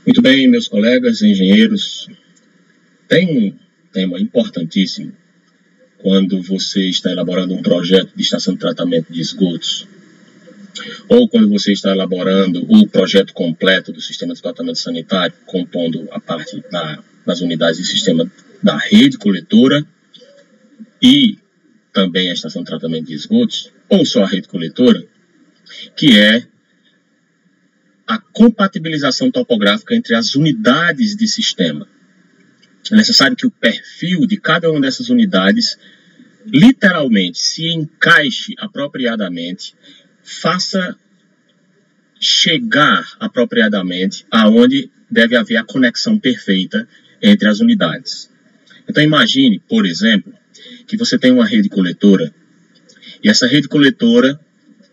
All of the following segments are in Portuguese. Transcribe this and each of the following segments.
Muito bem, meus colegas engenheiros, tem um tema importantíssimo quando você está elaborando um projeto de estação de tratamento de esgotos, ou quando você está elaborando o projeto completo do sistema de tratamento sanitário, compondo a parte das unidades de sistema da rede coletora e também a estação de tratamento de esgotos, ou só a rede coletora, que é a compatibilização topográfica entre as unidades de sistema. É necessário que o perfil de cada uma dessas unidades literalmente se encaixe apropriadamente, faça chegar apropriadamente aonde deve haver a conexão perfeita entre as unidades. Então imagine, por exemplo, que você tem uma rede coletora e essa rede coletora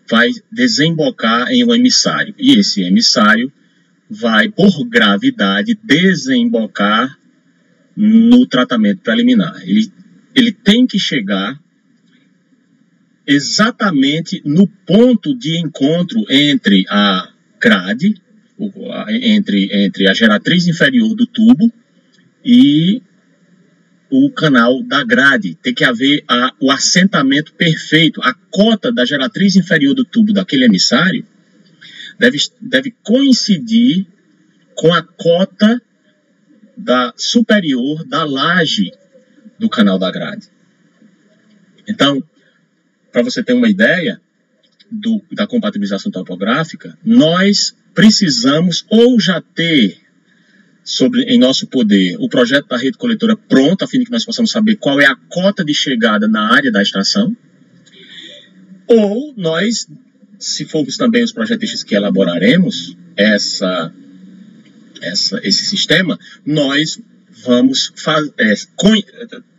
vai desembocar em um emissário. E esse emissário vai, por gravidade, desembocar no tratamento preliminar. Ele tem que chegar exatamente no ponto de encontro entre a grade, entre a geratriz inferior do tubo e o canal da grade. Tem que haver o assentamento perfeito. A cota da geratriz inferior do tubo daquele emissário deve coincidir com a cota superior da laje do canal da grade. Então, para você ter uma ideia da compatibilização topográfica, nós precisamos ou já ter em nosso poder o projeto da rede coletora pronto, a fim de que nós possamos saber qual é a cota de chegada na área da extração, ou nós, se formos também os projetistas que elaboraremos esse sistema, nós vamos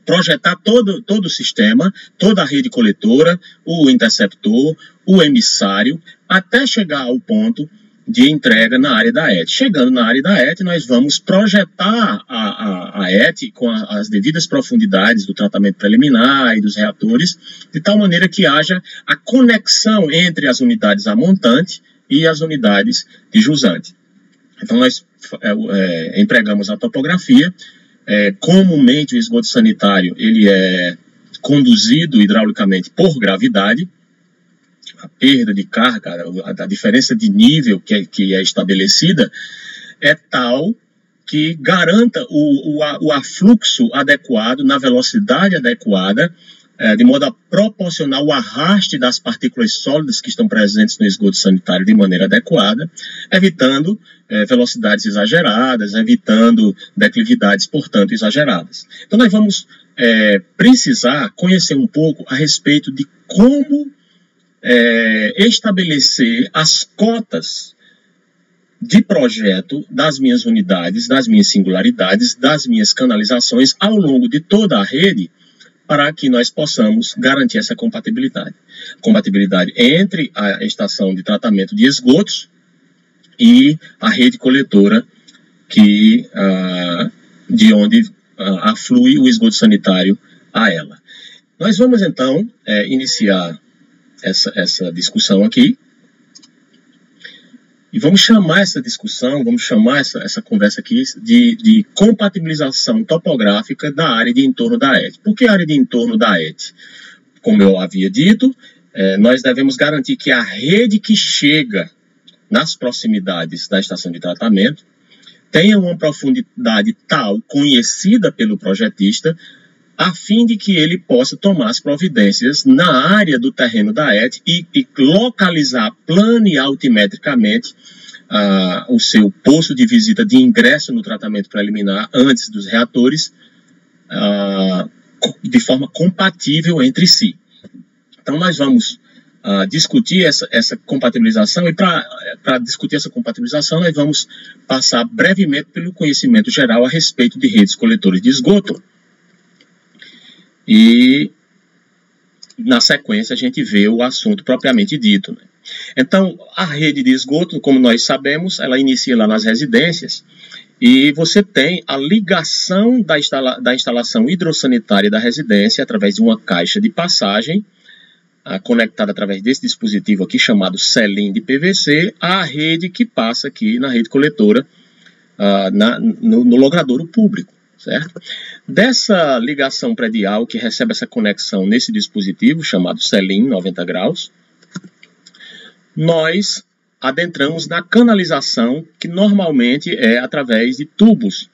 projetar todo o sistema, toda a rede coletora, o interceptor, o emissário, até chegar ao ponto de entrega na área da ET. Chegando na área da ET, nós vamos projetar a ET com as devidas profundidades do tratamento preliminar e dos reatores, de tal maneira que haja a conexão entre as unidades a montante e as unidades de jusante. Então, nós empregamos a topografia. Comumente, o esgoto sanitário ele é conduzido hidraulicamente por gravidade. A perda de carga, a diferença de nível que é estabelecida é tal que garanta o afluxo adequado, na velocidade adequada, de modo a proporcionar o arraste das partículas sólidas que estão presentes no esgoto sanitário de maneira adequada, evitando velocidades exageradas, evitando declividades, portanto, exageradas. Então, nós vamos precisar conhecer um pouco a respeito de como estabelecer as cotas de projeto das minhas unidades, das minhas singularidades, das minhas canalizações ao longo de toda a rede, para que nós possamos garantir essa compatibilidade. Compatibilidade entre a estação de tratamento de esgotos e a rede coletora de onde aflui o esgoto sanitário a ela. Nós vamos, então, iniciar essa discussão aqui. E vamos chamar essa discussão, vamos chamar essa conversa aqui de compatibilização topográfica da área de entorno da ET. Por que a área de entorno da ET? Como eu havia dito, nós devemos garantir que a rede que chega nas proximidades da estação de tratamento tenha uma profundidade tal, conhecida pelo projetista, a fim de que ele possa tomar as providências na área do terreno da ET e localizar, planear altimetricamente o seu posto de visita de ingresso no tratamento preliminar antes dos reatores de forma compatível entre si. Então, nós vamos discutir essa compatibilização, e para discutir essa compatibilização, nós vamos passar brevemente pelo conhecimento geral a respeito de redes coletoras de esgoto. E, na sequência, a gente vê o assunto propriamente dito, né? Então, a rede de esgoto, como nós sabemos, ela inicia lá nas residências, e você tem a ligação da instalação hidrossanitária da residência através de uma caixa de passagem, conectada através desse dispositivo aqui chamado selim de PVC, à rede que passa aqui na rede coletora no logradouro público, certo? Dessa ligação predial que recebe essa conexão nesse dispositivo chamado Selim 90 graus, nós adentramos na canalização, que normalmente é através de tubos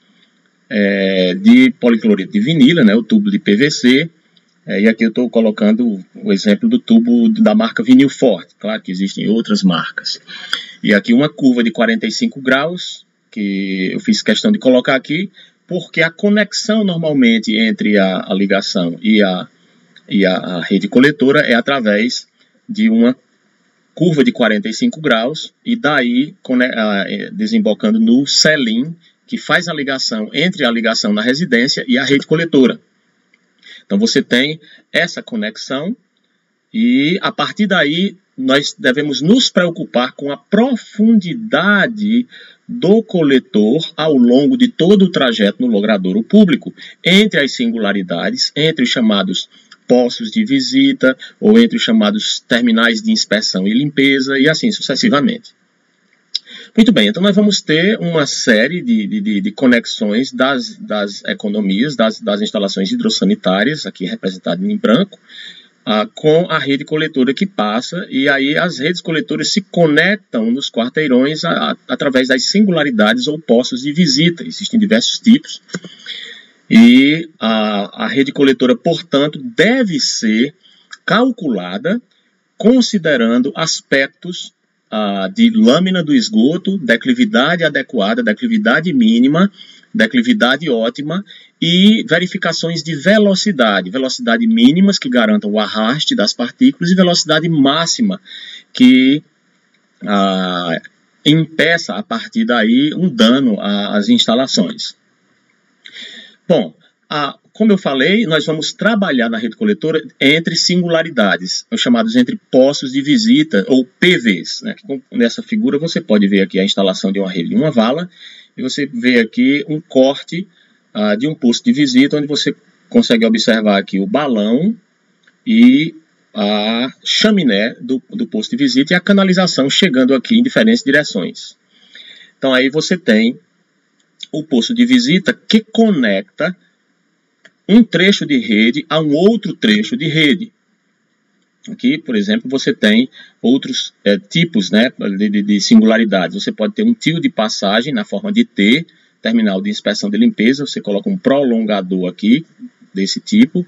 de policloreto de vinila, né, o tubo de PVC, e aqui eu estou colocando o exemplo do tubo da marca Vinil Forte, claro que existem outras marcas. E aqui uma curva de 45 graus, que eu fiz questão de colocar aqui, porque a conexão normalmente entre a ligação e a rede coletora é através de uma curva de 45 graus, e daí desembocando no Selim, que faz a ligação entre a ligação na residência e a rede coletora. Então você tem essa conexão e a partir daí nós devemos nos preocupar com a profundidade do coletor ao longo de todo o trajeto no logradouro público, entre as singularidades, entre os chamados postos de visita ou entre os chamados terminais de inspeção e limpeza e assim sucessivamente. Muito bem, então nós vamos ter uma série de conexões das economias, das instalações hidrossanitárias, aqui representado em branco, com a rede coletora que passa, e aí as redes coletoras se conectam nos quarteirões através das singularidades ou postos de visita. Existem diversos tipos, e a rede coletora, portanto, deve ser calculada considerando aspectos de lâmina do esgoto, declividade adequada, declividade mínima, declividade ótima e verificações de velocidade mínimas que garantam o arraste das partículas e velocidade máxima que impeça a partir daí um dano às instalações. Bom, como eu falei, nós vamos trabalhar na rede coletora entre singularidades, os chamados entre postos de visita, ou PVs. Né? Nessa figura você pode ver aqui a instalação de uma rede de uma vala, e você vê aqui um corte de um posto de visita, onde você consegue observar aqui o balão e a chaminé do posto de visita e a canalização chegando aqui em diferentes direções. Então aí você tem o posto de visita que conecta um trecho de rede a um outro trecho de rede. Aqui, por exemplo, você tem outros tipos, né, de singularidades. Você pode ter um tio de passagem na forma de T, terminal de inspeção de limpeza. Você coloca um prolongador aqui, desse tipo,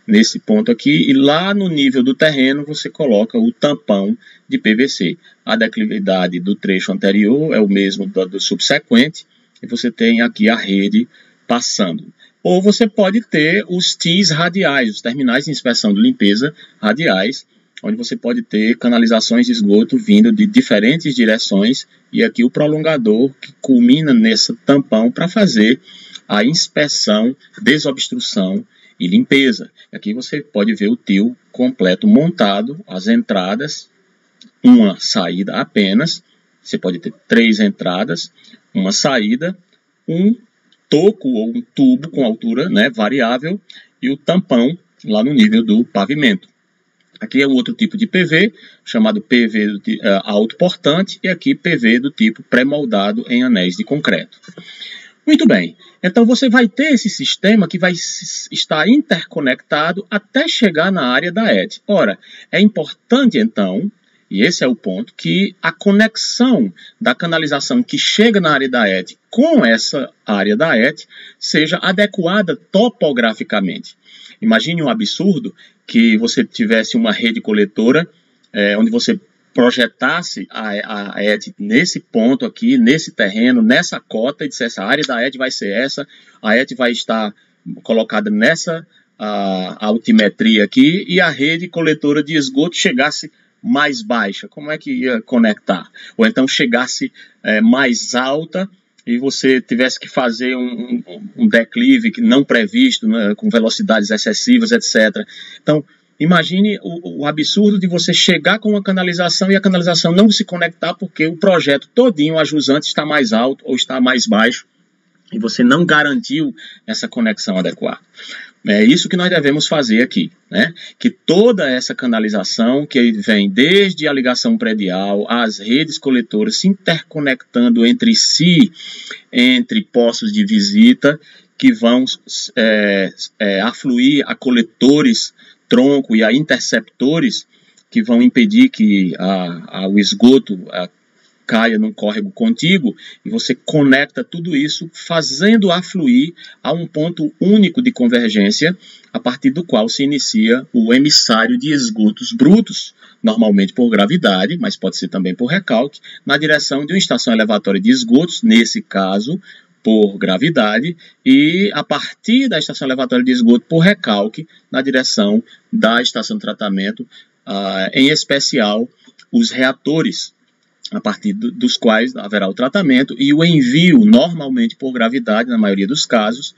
nesse ponto aqui, e lá no nível do terreno você coloca o tampão de PVC. A declividade do trecho anterior é o mesmo do subsequente, e você tem aqui a rede passando. Ou você pode ter os TIs radiais, os terminais de inspeção de limpeza radiais, onde você pode ter canalizações de esgoto vindo de diferentes direções, e aqui o prolongador que culmina nesse tampão para fazer a inspeção, desobstrução e limpeza. Aqui você pode ver o tio completo montado, as entradas, uma saída apenas, você pode ter 3 entradas, uma saída, um toco ou um tubo com altura, né, variável, e o tampão lá no nível do pavimento. Aqui é um outro tipo de PV, chamado PV autoportante, e aqui PV do tipo pré-moldado em anéis de concreto. Muito bem, então você vai ter esse sistema que vai estar interconectado até chegar na área da ET. Ora, é importante então, e esse é o ponto, que a conexão da canalização que chega na área da ET com essa área da ET seja adequada topograficamente. Imagine um absurdo que você tivesse uma rede coletora onde você projetasse a ET nesse ponto aqui, nesse terreno, nessa cota, e dissesse a área da ET vai ser essa, a ET vai estar colocada nessa altimetria aqui, e a rede coletora de esgoto chegasse mais baixa. Como é que ia conectar? Ou então chegasse mais alta e você tivesse que fazer um declive que não previsto, né, com velocidades excessivas, etc. Então, imagine o absurdo de você chegar com uma canalização e a canalização não se conectar porque o projeto todinho, a jusante, está mais alto ou está mais baixo e você não garantiu essa conexão adequada. É isso que nós devemos fazer aqui, né? Que toda essa canalização que vem desde a ligação predial, as redes coletoras se interconectando entre si, entre poços de visita, que vão afluir a coletores tronco e a interceptores, que vão impedir que o esgoto caia num córrego contíguo, e você conecta tudo isso, fazendo afluir a um ponto único de convergência, a partir do qual se inicia o emissário de esgotos brutos, normalmente por gravidade, mas pode ser também por recalque, na direção de uma estação elevatória de esgotos, nesse caso, por gravidade, e a partir da estação elevatória de esgoto por recalque, na direção da estação de tratamento, em especial os reatores, a partir dos quais haverá o tratamento e o envio, normalmente por gravidade, na maioria dos casos,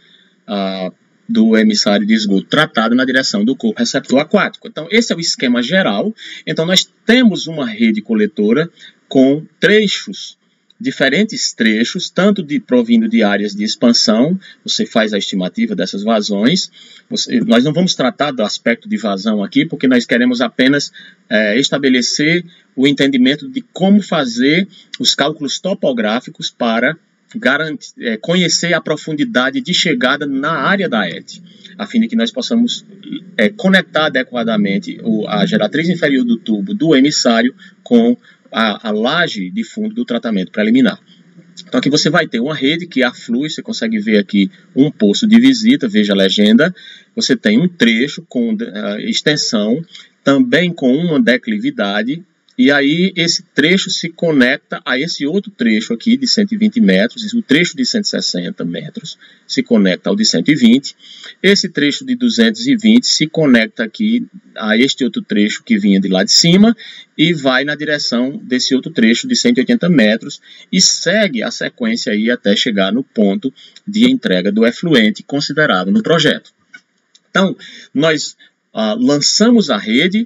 do emissário de esgoto tratado na direção do corpo receptor aquático. Então, esse é o esquema geral. Então, nós temos uma rede coletora com trechos, diferentes trechos, tanto provindo de áreas de expansão, você faz a estimativa dessas vazões. Nós não vamos tratar do aspecto de vazão aqui, porque nós queremos apenas estabelecer o entendimento de como fazer os cálculos topográficos para conhecer a profundidade de chegada na área da ET, a fim de que nós possamos conectar adequadamente a geratriz inferior do tubo do emissário com a laje de fundo do tratamento preliminar. Então aqui você vai ter uma rede que aflui, você consegue ver aqui um poço de visita, veja a legenda, você tem um trecho com extensão, também com uma declividade, e aí esse trecho se conecta a esse outro trecho aqui de 120 metros, o trecho de 160 metros se conecta ao de 120, esse trecho de 220 se conecta aqui a este outro trecho que vinha de lá de cima e vai na direção desse outro trecho de 180 metros e segue a sequência aí até chegar no ponto de entrega do efluente considerado no projeto. Então, nós lançamos a rede,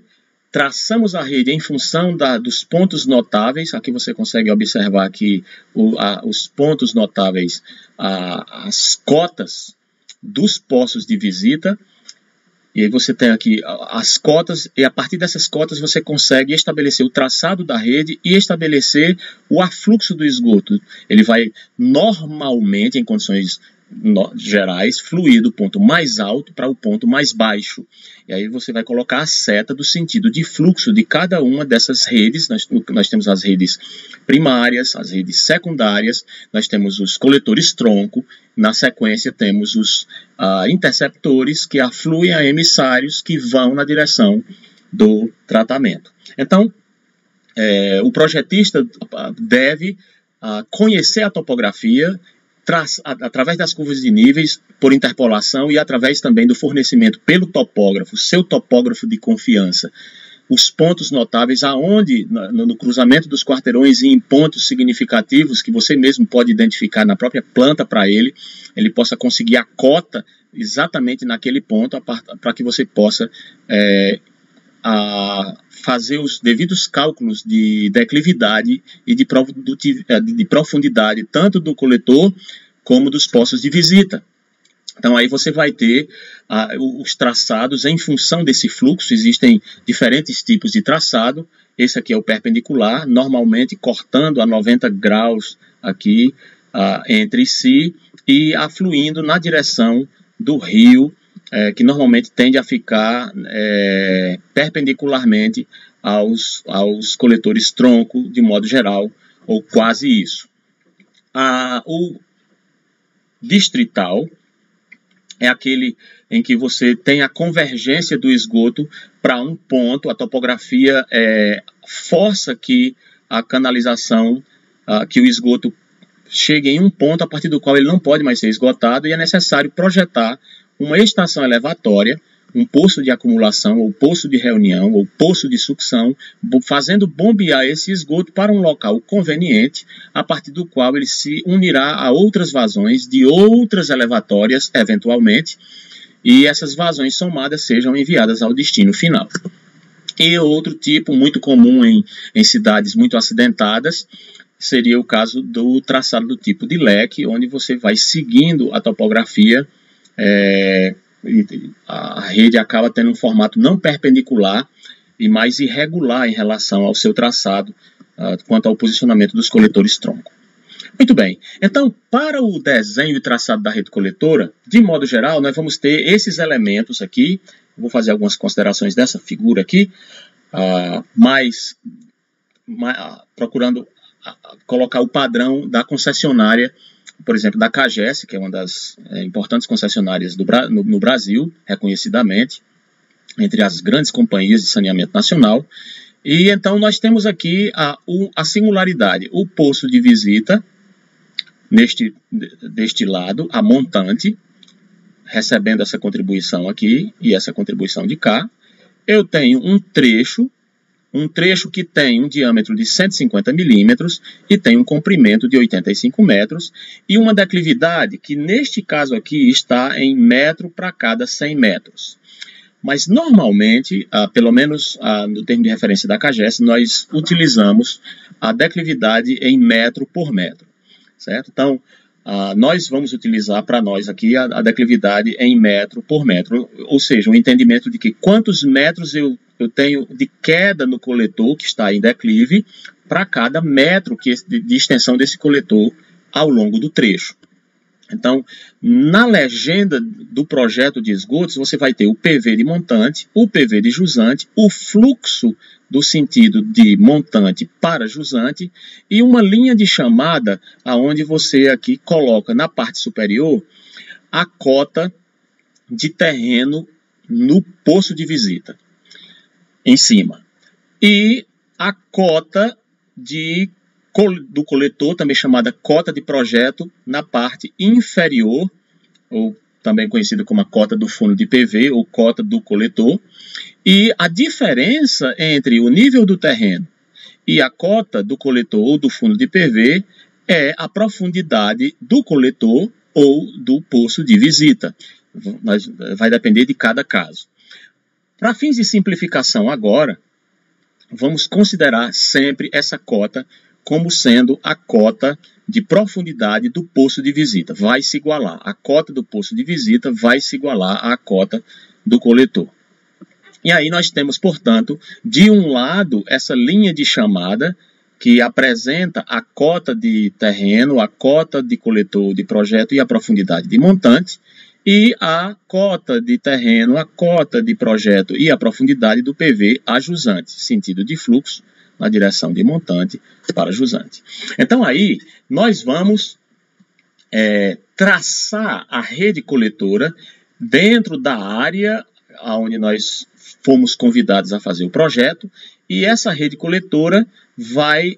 traçamos a rede em função dos pontos notáveis. Aqui você consegue observar aqui os pontos notáveis, as cotas dos poços de visita. E aí você tem aqui as cotas, e a partir dessas cotas você consegue estabelecer o traçado da rede e estabelecer o afluxo do esgoto. Ele vai normalmente, em condições gerais, fluir do ponto mais alto para o ponto mais baixo. E aí você vai colocar a seta do sentido de fluxo de cada uma dessas redes. Nós temos as redes primárias, as redes secundárias, nós temos os coletores tronco, na sequência temos os interceptores que afluem a emissários que vão na direção do tratamento. Então, o projetista deve conhecer a topografia através das curvas de níveis, por interpolação e através também do fornecimento pelo topógrafo, seu topógrafo de confiança, os pontos notáveis aonde, no cruzamento dos quarteirões e em pontos significativos que você mesmo pode identificar na própria planta para ele possa conseguir a cota exatamente naquele ponto, para que você possa fazer os devidos cálculos de declividade e de profundidade, tanto do coletor como dos poços de visita. Então aí você vai ter os traçados em função desse fluxo. Existem diferentes tipos de traçado. Esse aqui é o perpendicular, normalmente cortando a 90 graus aqui entre si e afluindo na direção do rio, que normalmente tende a ficar perpendicularmente aos coletores tronco, de modo geral, ou quase isso. O distrital é aquele em que você tem a convergência do esgoto para um ponto, a topografia força que a canalização, que o esgoto chegue em um ponto a partir do qual ele não pode mais ser esgotado, e é necessário projetar uma estação elevatória, um poço de acumulação, ou poço de reunião, ou poço de sucção, fazendo bombear esse esgoto para um local conveniente, a partir do qual ele se unirá a outras vazões de outras elevatórias, eventualmente, e essas vazões somadas sejam enviadas ao destino final. E outro tipo muito comum em cidades muito acidentadas seria o caso do traçado do tipo de leque, onde você vai seguindo a topografia a rede acaba tendo um formato não perpendicular e mais irregular em relação ao seu traçado quanto ao posicionamento dos coletores tronco. Muito bem, então para o desenho e traçado da rede coletora, de modo geral, nós vamos ter esses elementos aqui. Vou fazer algumas considerações dessa figura aqui, procurando colocar o padrão da concessionária, por exemplo, da CAGES, que é uma das importantes concessionárias no Brasil, reconhecidamente, entre as grandes companhias de saneamento nacional. E então nós temos aqui a singularidade, o poço de visita, deste lado, a montante, recebendo essa contribuição aqui e essa contribuição de cá. Eu tenho um trecho que tem um diâmetro de 150 milímetros e tem um comprimento de 85 metros e uma declividade que neste caso aqui está em metro para cada 100 metros. Mas normalmente, pelo menos no termo de referência da CAGES, nós utilizamos a declividade em metro por metro, certo? Então, nós vamos utilizar para nós aqui a declividade em metro por metro, ou seja, o entendimento de que quantos metros eu tenho de queda no coletor que está em declive para cada metro de extensão desse coletor ao longo do trecho. Então, na legenda do projeto de esgotos, você vai ter o PV de montante, o PV de jusante, o fluxo do sentido de montante para jusante e uma linha de chamada aonde você aqui coloca na parte superior a cota de terreno no poço de visita, em cima. E a cota do coletor, também chamada cota de projeto, na parte inferior, ou também conhecida como a cota do fundo de PV, ou cota do coletor. E a diferença entre o nível do terreno e a cota do coletor ou do fundo de PV é a profundidade do coletor ou do poço de visita. Vai depender de cada caso. Para fins de simplificação agora, vamos considerar sempre essa cota como sendo a cota de profundidade do poço de visita. Vai se igualar. A cota do poço de visita vai se igualar à cota do coletor. E aí nós temos, portanto, de um lado, essa linha de chamada que apresenta a cota de terreno, a cota de coletor de projeto e a profundidade de montante, e a cota de terreno, a cota de projeto e a profundidade do PV a jusante, sentido de fluxo, na direção de montante para jusante. Então aí nós vamos traçar a rede coletora dentro da área onde nós fomos convidados a fazer o projeto, e essa rede coletora vai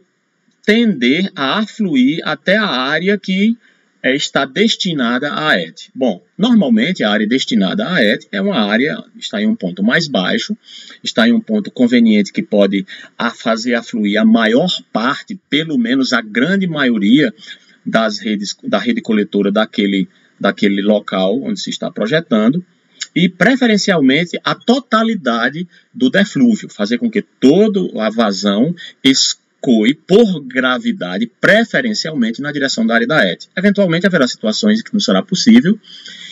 tender a afluir até a área que está destinada à AET. Bom, normalmente a área destinada à AET é uma área, está em um ponto mais baixo, está em um ponto conveniente que pode fazer afluir a maior parte, pelo menos a grande maioria da rede coletora daquele local onde se está projetando, e preferencialmente a totalidade do deflúvio, fazer com que toda a vazão escoe por gravidade, preferencialmente na direção da área da AET. Eventualmente haverá situações em que não será possível,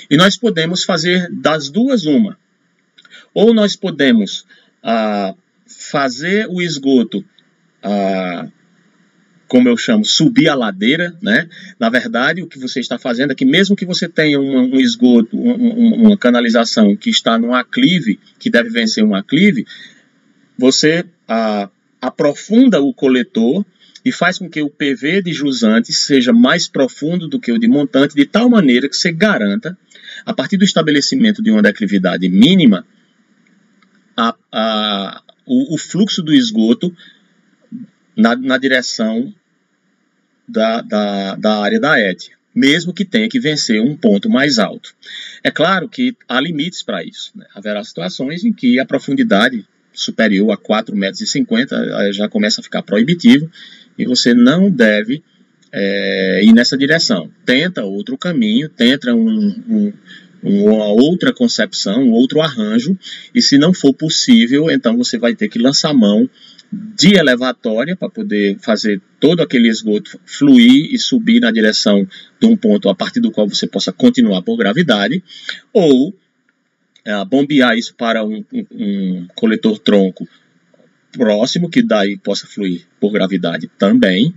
e nós podemos fazer das duas uma. Ou nós podemos fazer o esgoto, como eu chamo, subir a ladeira, né? Na verdade, o que você está fazendo é que mesmo que você tenha um esgoto, uma canalização que está num aclive, que deve vencer um aclive, você aprofunda o coletor e faz com que o PV de jusante seja mais profundo do que o de montante, de tal maneira que você garanta, a partir do estabelecimento de uma declividade mínima, o fluxo do esgoto na direção da área da AET, mesmo que tenha que vencer um ponto mais alto. É claro que há limites para isso, né? Haverá situações em que a profundidade superior a 4,50 metros já começa a ficar proibitivo e você não deve ir nessa direção. Tenta outro caminho, tenta uma outra concepção, um outro arranjo, e se não for possível, então você vai ter que lançar mão de elevatória para poder fazer todo aquele esgoto fluir e subir na direção de um ponto a partir do qual você possa continuar por gravidade, ou bombear isso para um coletor tronco próximo, que daí possa fluir por gravidade também,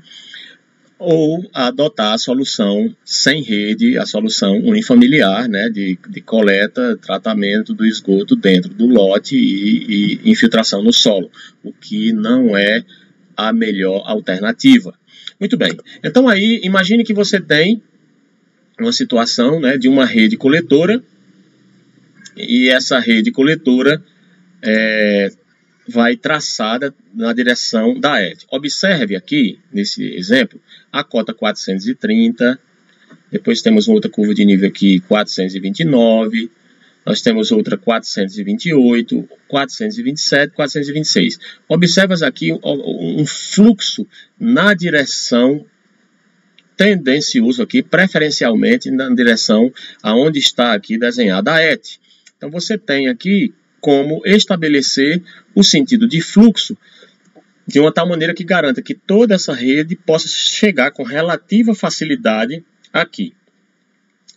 ou adotar a solução sem rede, a solução unifamiliar, né, de coleta, tratamento do esgoto dentro do lote e infiltração no solo, o que não é a melhor alternativa. Muito bem, então aí imagine que você tem uma situação, né, de uma rede coletora, e essa rede coletora vai traçada na direção da ET. Observe aqui, nesse exemplo, a cota 430, depois temos outra curva de nível aqui, 429, nós temos outra 428, 427, 426. Observe aqui um fluxo na direção tendencioso aqui, preferencialmente na direção aonde está aqui desenhada a ET. Então você tem aqui como estabelecer o sentido de fluxo de uma tal maneira que garanta que toda essa rede possa chegar com relativa facilidade aqui,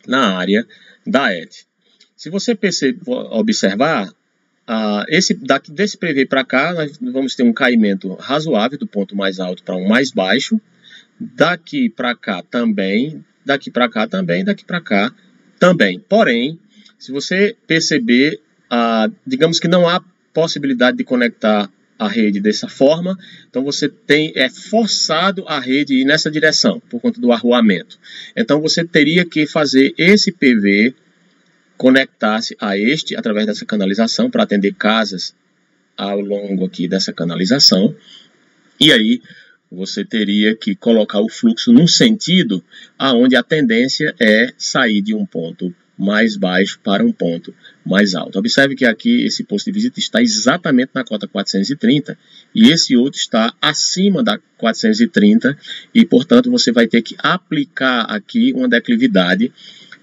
na área da ET. Se você observar, desse PV para cá, nós vamos ter um caimento razoável do ponto mais alto para um mais baixo, daqui para cá também, daqui para cá também, daqui para cá também. Porém, se você perceber, digamos que não há possibilidade de conectar a rede dessa forma, então você é forçado a rede ir nessa direção, por conta do arruamento. Então você teria que fazer esse PV conectar-se a este, através dessa canalização, para atender casas ao longo aqui dessa canalização, e aí você teria que colocar o fluxo num sentido aonde a tendência é sair de um ponto mais baixo para um ponto mais alto. Observe que aqui esse posto de visita está exatamente na cota 430 e esse outro está acima da 430 e, portanto, você vai ter que aplicar aqui uma declividade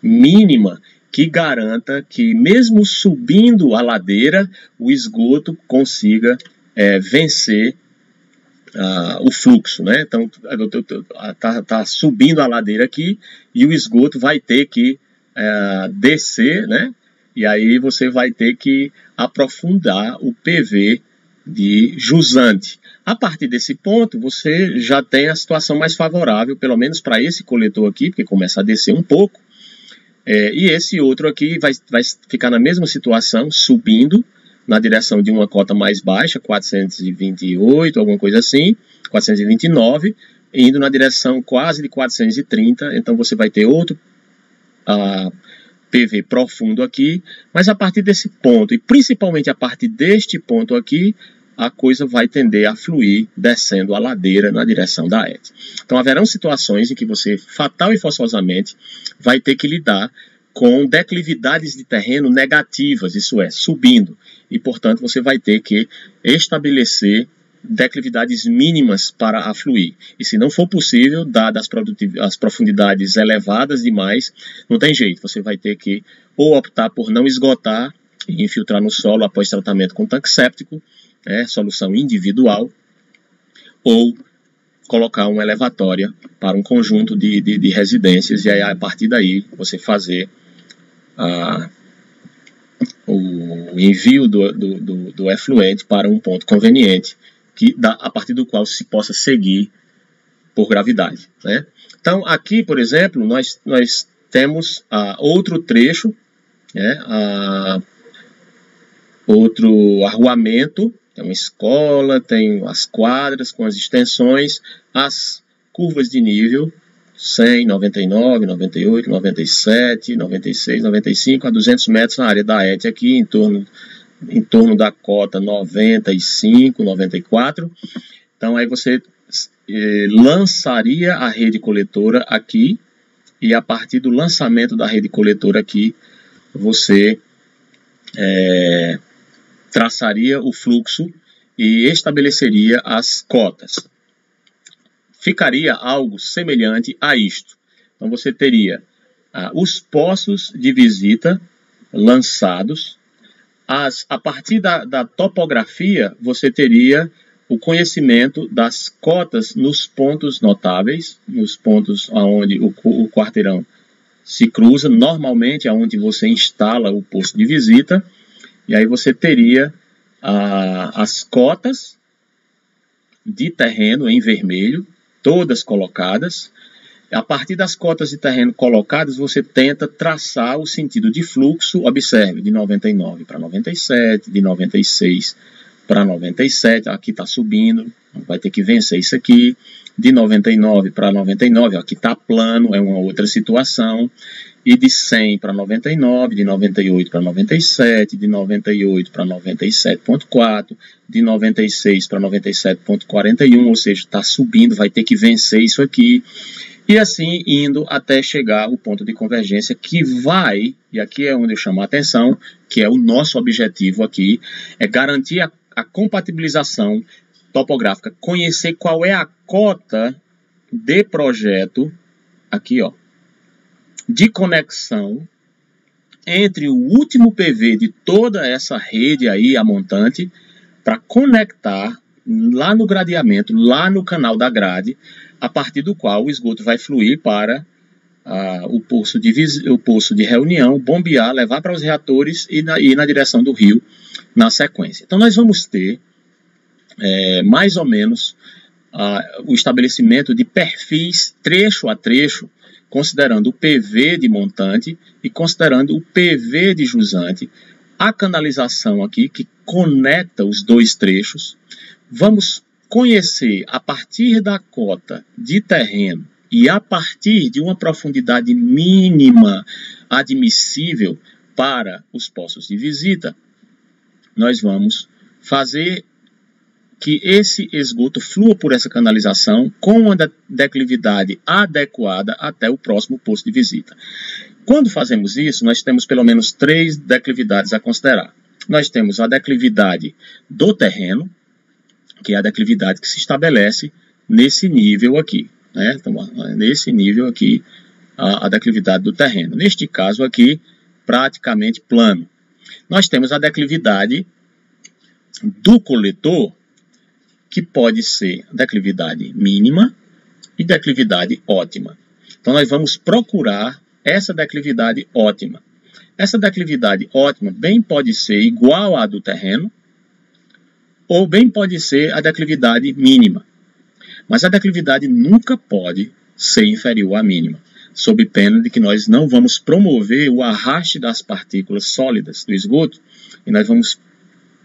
mínima que garanta que, mesmo subindo a ladeira, o esgoto consiga vencer o fluxo, né? Então, tá subindo a ladeira aqui e o esgoto vai ter que descer, né? E aí você vai ter que aprofundar o PV de jusante. A partir desse ponto, você já tem a situação mais favorável, pelo menos para esse coletor aqui, porque começa a descer um pouco. E esse outro aqui vai ficar na mesma situação, subindo na direção de uma cota mais baixa, 428, alguma coisa assim, 429, indo na direção quase de 430, então você vai ter outro PV profundo aqui, mas a partir desse ponto, e principalmente a partir deste ponto aqui, a coisa vai tender a fluir descendo a ladeira na direção da ET. Então haverão situações em que você, fatal e forçosamente, vai ter que lidar com declividades de terreno negativas, isso é, subindo, e portanto você vai ter que estabelecer declividades mínimas para afluir. E se não for possível, dadas as profundidades elevadas demais, não tem jeito, você vai ter que ou optar por não esgotar e infiltrar no solo após tratamento com tanque séptico, solução individual, ou colocar uma elevatória para um conjunto de residências, e aí a partir daí você fazer o envio do efluente para um ponto conveniente, a partir do qual se possa seguir por gravidade, né? Então aqui, por exemplo, nós temos outro trecho, outro arruamento, tem uma escola, tem as quadras com as extensões, as curvas de nível, 100, 99, 98, 97, 96, 95 a 200 metros na área da ET aqui, em torno da cota 95, 94. Então aí você lançaria a rede coletora aqui, e a partir do lançamento da rede coletora aqui, você traçaria o fluxo e estabeleceria as cotas. Ficaria algo semelhante a isto. Então você teria os poços de visita lançados. A partir da topografia, você teria o conhecimento das cotas nos pontos notáveis, nos pontos onde o quarteirão se cruza normalmente aonde você instala o posto de visita, e aí você teria as cotas de terreno em vermelho, todas colocadas. A partir das cotas de terreno colocadas, você tenta traçar o sentido de fluxo, observe, de 99 para 97, de 96 para 97, aqui está subindo, vai ter que vencer isso aqui, de 99 para 99, aqui está plano, é uma outra situação, e de 100 para 99, de 98 para 97, de 98 para 97.4, de 96 para 97.41, ou seja, está subindo, vai ter que vencer isso aqui, e assim indo até chegar ao ponto de convergência que vai, e aqui é onde eu chamo a atenção, que é o nosso objetivo aqui, é garantir a compatibilização topográfica, conhecer qual é a cota de projeto, aqui ó, de conexão entre o último PV de toda essa rede aí, a montante, para conectar lá no gradeamento, lá no canal da grade, a partir do qual o esgoto vai fluir para o poço de reunião, bombear, levar para os reatores e ir na direção do rio na sequência. Então nós vamos ter mais ou menos o estabelecimento de perfis trecho a trecho, considerando o PV de montante e considerando o PV de jusante, a canalização aqui que conecta os dois trechos. Vamos conhecer a partir da cota de terreno e a partir de uma profundidade mínima admissível para os poços de visita, nós vamos fazer que esse esgoto flua por essa canalização com uma declividade adequada até o próximo posto de visita. Quando fazemos isso, nós temos pelo menos 3 declividades a considerar. Nós temos a declividade do terreno, que é a declividade que se estabelece nesse nível aqui, né? Então, nesse nível aqui, a declividade do terreno. Neste caso aqui, praticamente plano. Nós temos a declividade do coletor, que pode ser declividade mínima e declividade ótima. Então, nós vamos procurar essa declividade ótima. Essa declividade ótima bem pode ser igual à do terreno, ou bem pode ser a declividade mínima. Mas a declividade nunca pode ser inferior à mínima, sob pena de que nós não vamos promover o arraste das partículas sólidas do esgoto, e nós vamos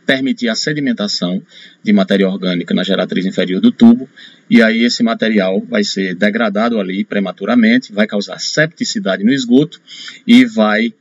permitir a sedimentação de matéria orgânica na geratriz inferior do tubo, e aí esse material vai ser degradado ali prematuramente, vai causar septicidade no esgoto e vai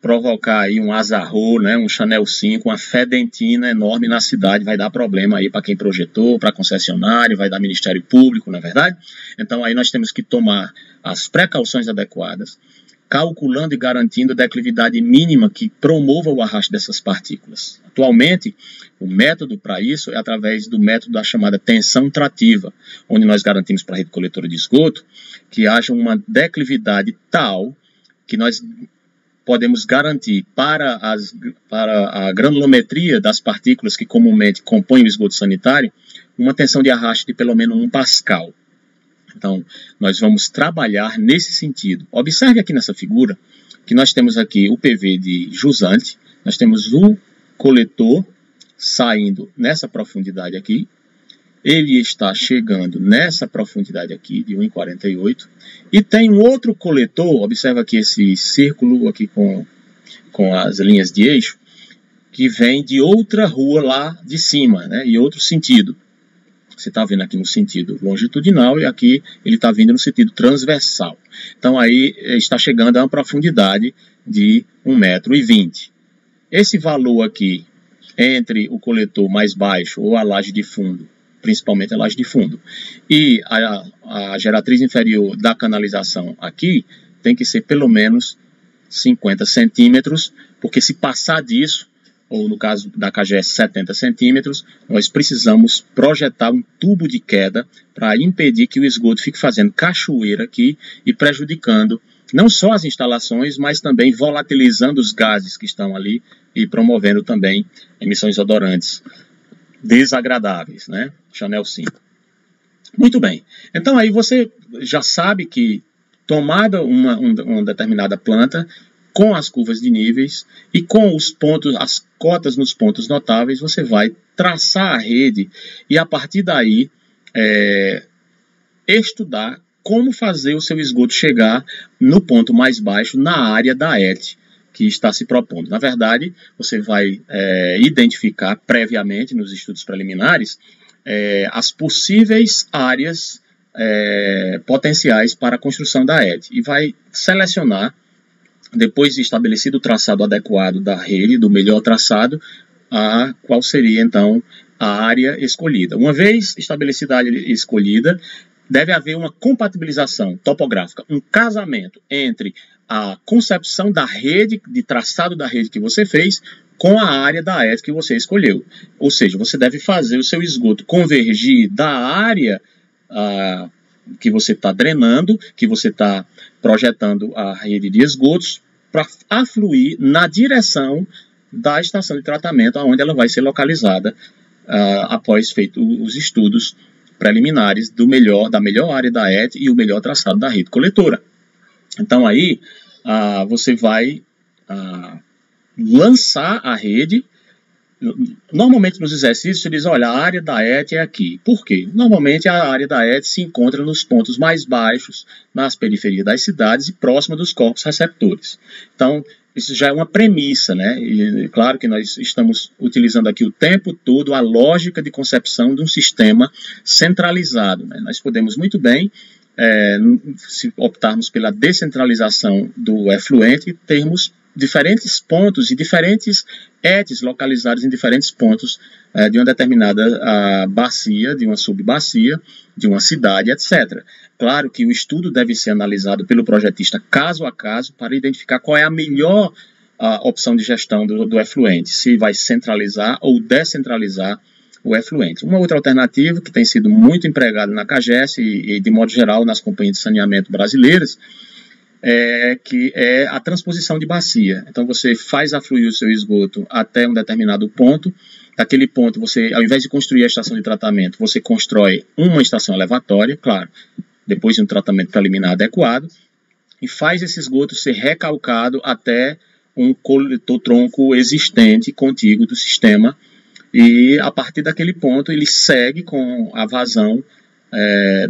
provocar aí um azarro, né, um Chanel 5, uma fedentina enorme na cidade, vai dar problema aí para quem projetou, para concessionário, vai dar Ministério Público, não é verdade? Então aí nós temos que tomar as precauções adequadas, calculando e garantindo a declividade mínima que promova o arrasto dessas partículas. Atualmente, o método para isso é através do método da chamada tensão trativa, onde nós garantimos para a rede coletora de esgoto que haja uma declividade tal que nós podemos garantir para a granulometria das partículas que comumente compõem o esgoto sanitário uma tensão de arrasto de pelo menos 1 pascal. Então, nós vamos trabalhar nesse sentido. Observe aqui nessa figura que nós temos aqui o PV de jusante, nós temos o coletor saindo nessa profundidade aqui, ele está chegando nessa profundidade aqui de 1,48 e tem um outro coletor, observa aqui esse círculo aqui com as linhas de eixo, que vem de outra rua lá de cima, né, em outro sentido. Você está vendo aqui no sentido longitudinal e aqui ele está vindo no sentido transversal. Então aí está chegando a uma profundidade de 1,20 m. Esse valor aqui entre o coletor mais baixo ou a laje de fundo, principalmente a laje de fundo, e a geratriz inferior da canalização aqui, tem que ser pelo menos 50 centímetros, porque se passar disso, ou no caso da KGS 70 centímetros, nós precisamos projetar um tubo de queda para impedir que o esgoto fique fazendo cachoeira aqui e prejudicando não só as instalações, mas também volatilizando os gases que estão ali e promovendo também emissões odorantes desagradáveis, né? Chanel 5. Muito bem. Então aí você já sabe que tomada uma determinada planta, com as curvas de níveis e com os pontos, as cotas nos pontos notáveis, você vai traçar a rede e a partir daí estudar como fazer o seu esgoto chegar no ponto mais baixo na área da ET que está se propondo. Na verdade, você vai identificar previamente nos estudos preliminares as possíveis áreas potenciais para a construção da ET e vai selecionar, depois de estabelecido o traçado adequado da rede, do melhor traçado, qual seria então a área escolhida. Uma vez estabelecida a área escolhida, deve haver uma compatibilização topográfica, um casamento entre a concepção da rede, de traçado da rede que você fez, com a área da ET que você escolheu. Ou seja, você deve fazer o seu esgoto convergir da área que você está drenando, que você está projetando a rede de esgotos, para afluir na direção da estação de tratamento, onde ela vai ser localizada após feito os estudos preliminares da melhor área da ET e o melhor traçado da rede coletora. Então aí você vai lançar a rede. Normalmente nos exercícios eles olha, a área da ET é aqui. Por quê? Normalmente a área da ET se encontra nos pontos mais baixos, nas periferias das cidades e próxima dos corpos receptores. Então, isso já é uma premissa, né? E claro que nós estamos utilizando aqui o tempo todo a lógica de concepção de um sistema centralizado, né? Nós podemos muito bem, se optarmos pela descentralização do efluente, termos diferentes pontos e diferentes ETs localizados em diferentes pontos de uma determinada bacia, de uma subbacia, de uma cidade, etc. Claro que o estudo deve ser analisado pelo projetista caso a caso para identificar qual é a melhor opção de gestão do efluente, se vai centralizar ou descentralizar o efluente. Uma outra alternativa que tem sido muito empregada na CAGES e de modo geral nas companhias de saneamento brasileiras que é a transposição de bacia. Então você faz afluir o seu esgoto até um determinado ponto. Daquele ponto você, ao invés de construir a estação de tratamento, você constrói uma estação elevatória, claro, depois de um tratamento preliminar adequado, e faz esse esgoto ser recalcado até um coletor-tronco existente, contíguo do sistema, e a partir daquele ponto ele segue com a vazão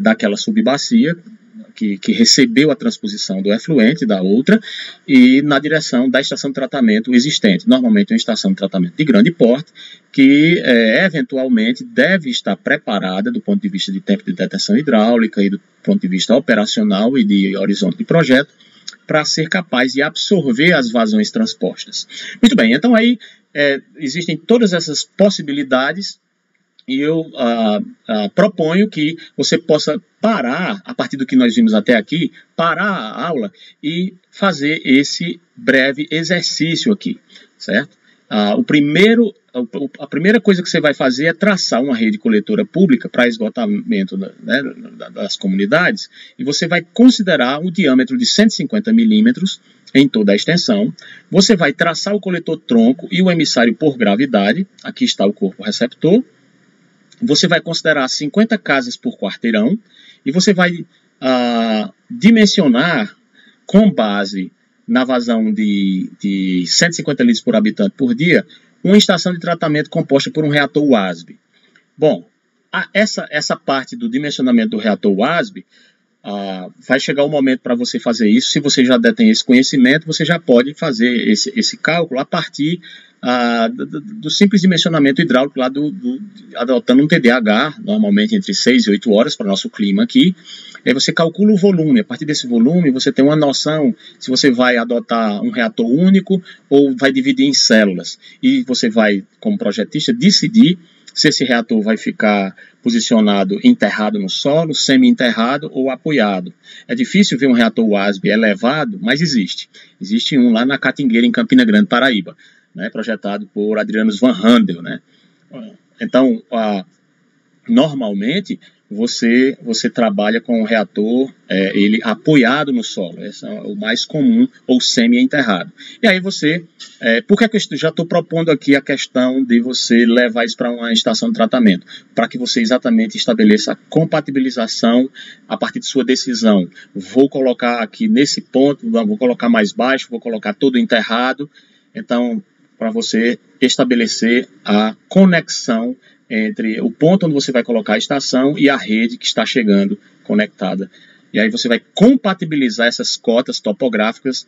daquela subbacia, que recebeu a transposição do efluente da outra e na direção da estação de tratamento existente. Normalmente uma estação de tratamento de grande porte que eventualmente deve estar preparada do ponto de vista de tempo de detenção hidráulica e do ponto de vista operacional e de horizonte de projeto para ser capaz de absorver as vazões transpostas. Muito bem, então aí existem todas essas possibilidades. E eu proponho que você possa parar, a partir do que nós vimos até aqui, parar a aula e fazer esse breve exercício aqui, certo? A primeira coisa que você vai fazer é traçar uma rede coletora pública para esgotamento das comunidades e você vai considerar um diâmetro de 150 milímetros em toda a extensão. Você vai traçar o coletor tronco e o emissário por gravidade. Aqui está o corpo receptor. Você vai considerar 50 casas por quarteirão e você vai dimensionar com base na vazão de 150 litros por habitante por dia uma estação de tratamento composta por um reator WASB. Bom, essa parte do dimensionamento do reator WASB vai chegar o momento para você fazer isso. Se você já detém esse conhecimento, você já pode fazer esse cálculo a partir do simples dimensionamento hidráulico lá adotando um TDAH, normalmente entre 6 e 8 horas para o nosso clima aqui. Aí você calcula o volume. A partir desse volume você tem uma noção se você vai adotar um reator único ou vai dividir em células. E você vai, como projetista, decidir se esse reator vai ficar posicionado enterrado no solo, semi-enterrado ou apoiado. É difícil ver um reator WASB elevado, mas existe. Existe um lá na Catingueira, em Campina Grande, Paraíba, né, projetado por Adrianus Van Handel, né? Então, normalmente, você trabalha com um reator ele apoiado no solo, esse é o mais comum, ou semi-enterrado. E aí por que eu já estou propondo aqui a questão de você levar isso para uma estação de tratamento? Para que você exatamente estabeleça a compatibilização a partir de sua decisão. Vou colocar aqui nesse ponto, vou colocar mais baixo, vou colocar todo enterrado. Então, para você estabelecer a conexão entre o ponto onde você vai colocar a estação e a rede que está chegando conectada. E aí você vai compatibilizar essas cotas topográficas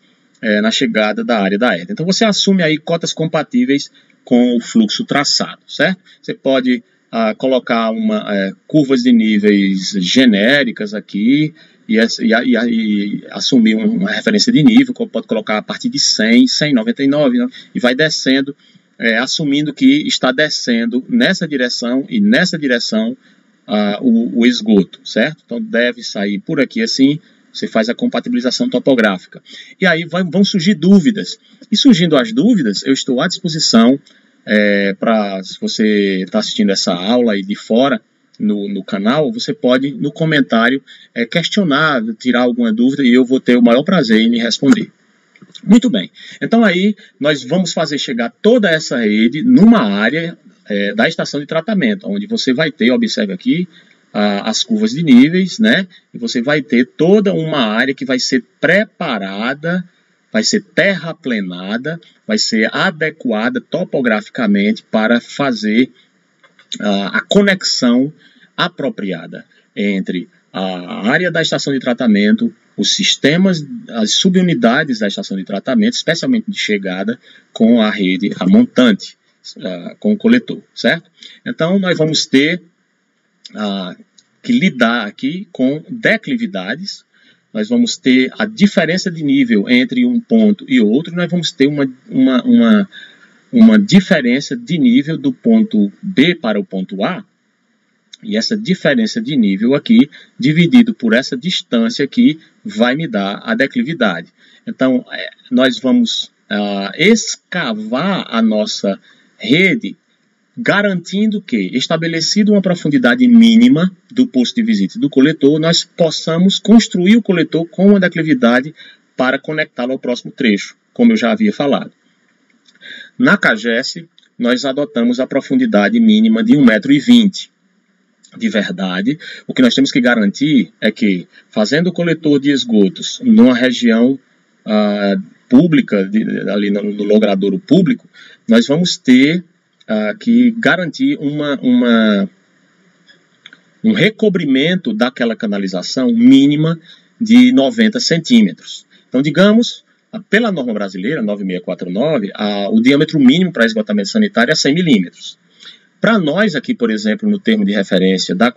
na chegada da área da ETA. Então você assume aí cotas compatíveis com o fluxo traçado, certo? Você pode colocar curvas de níveis genéricas aqui e assumir uma referência de nível, que pode colocar a partir de 100, 199, né? E vai descendo, assumindo que está descendo nessa direção e nessa direção o esgoto, certo? Então deve sair por aqui assim, você faz a compatibilização topográfica. E aí vão surgir dúvidas. E surgindo as dúvidas, eu estou à disposição se você está assistindo essa aula aí de fora, no canal, você pode, no comentário, questionar, tirar alguma dúvida e eu vou ter o maior prazer em lhe responder. Muito bem, então aí nós vamos fazer chegar toda essa rede numa área da estação de tratamento, onde você vai ter, observe aqui, as curvas de níveis, né? E você vai ter toda uma área que vai ser preparada, vai ser terraplenada, vai ser adequada topograficamente para fazer a conexão apropriada entre a área da estação de tratamento, os sistemas, as subunidades da estação de tratamento, especialmente de chegada, com a rede, a montante, com o coletor, certo? Então, nós vamos ter que lidar aqui com declividades, nós vamos ter a diferença de nível entre um ponto e outro, nós vamos ter uma diferença de nível do ponto B para o ponto A, e essa diferença de nível aqui, dividido por essa distância aqui, vai me dar a declividade. Então, nós vamos escavar a nossa rede, garantindo que, estabelecido uma profundidade mínima do posto de visita do coletor, nós possamos construir o coletor com uma declividade para conectá-lo ao próximo trecho, como eu já havia falado. Na CAGES, nós adotamos a profundidade mínima de 1,20 m. De verdade, o que nós temos que garantir é que, fazendo o coletor de esgotos numa região pública, ali no logradouro público, nós vamos ter que garantir um recobrimento daquela canalização mínima de 90 centímetros. Então, digamos, pela norma brasileira, 9649, o diâmetro mínimo para esgotamento sanitário é 100 milímetros. Para nós aqui, por exemplo, no termo de referência da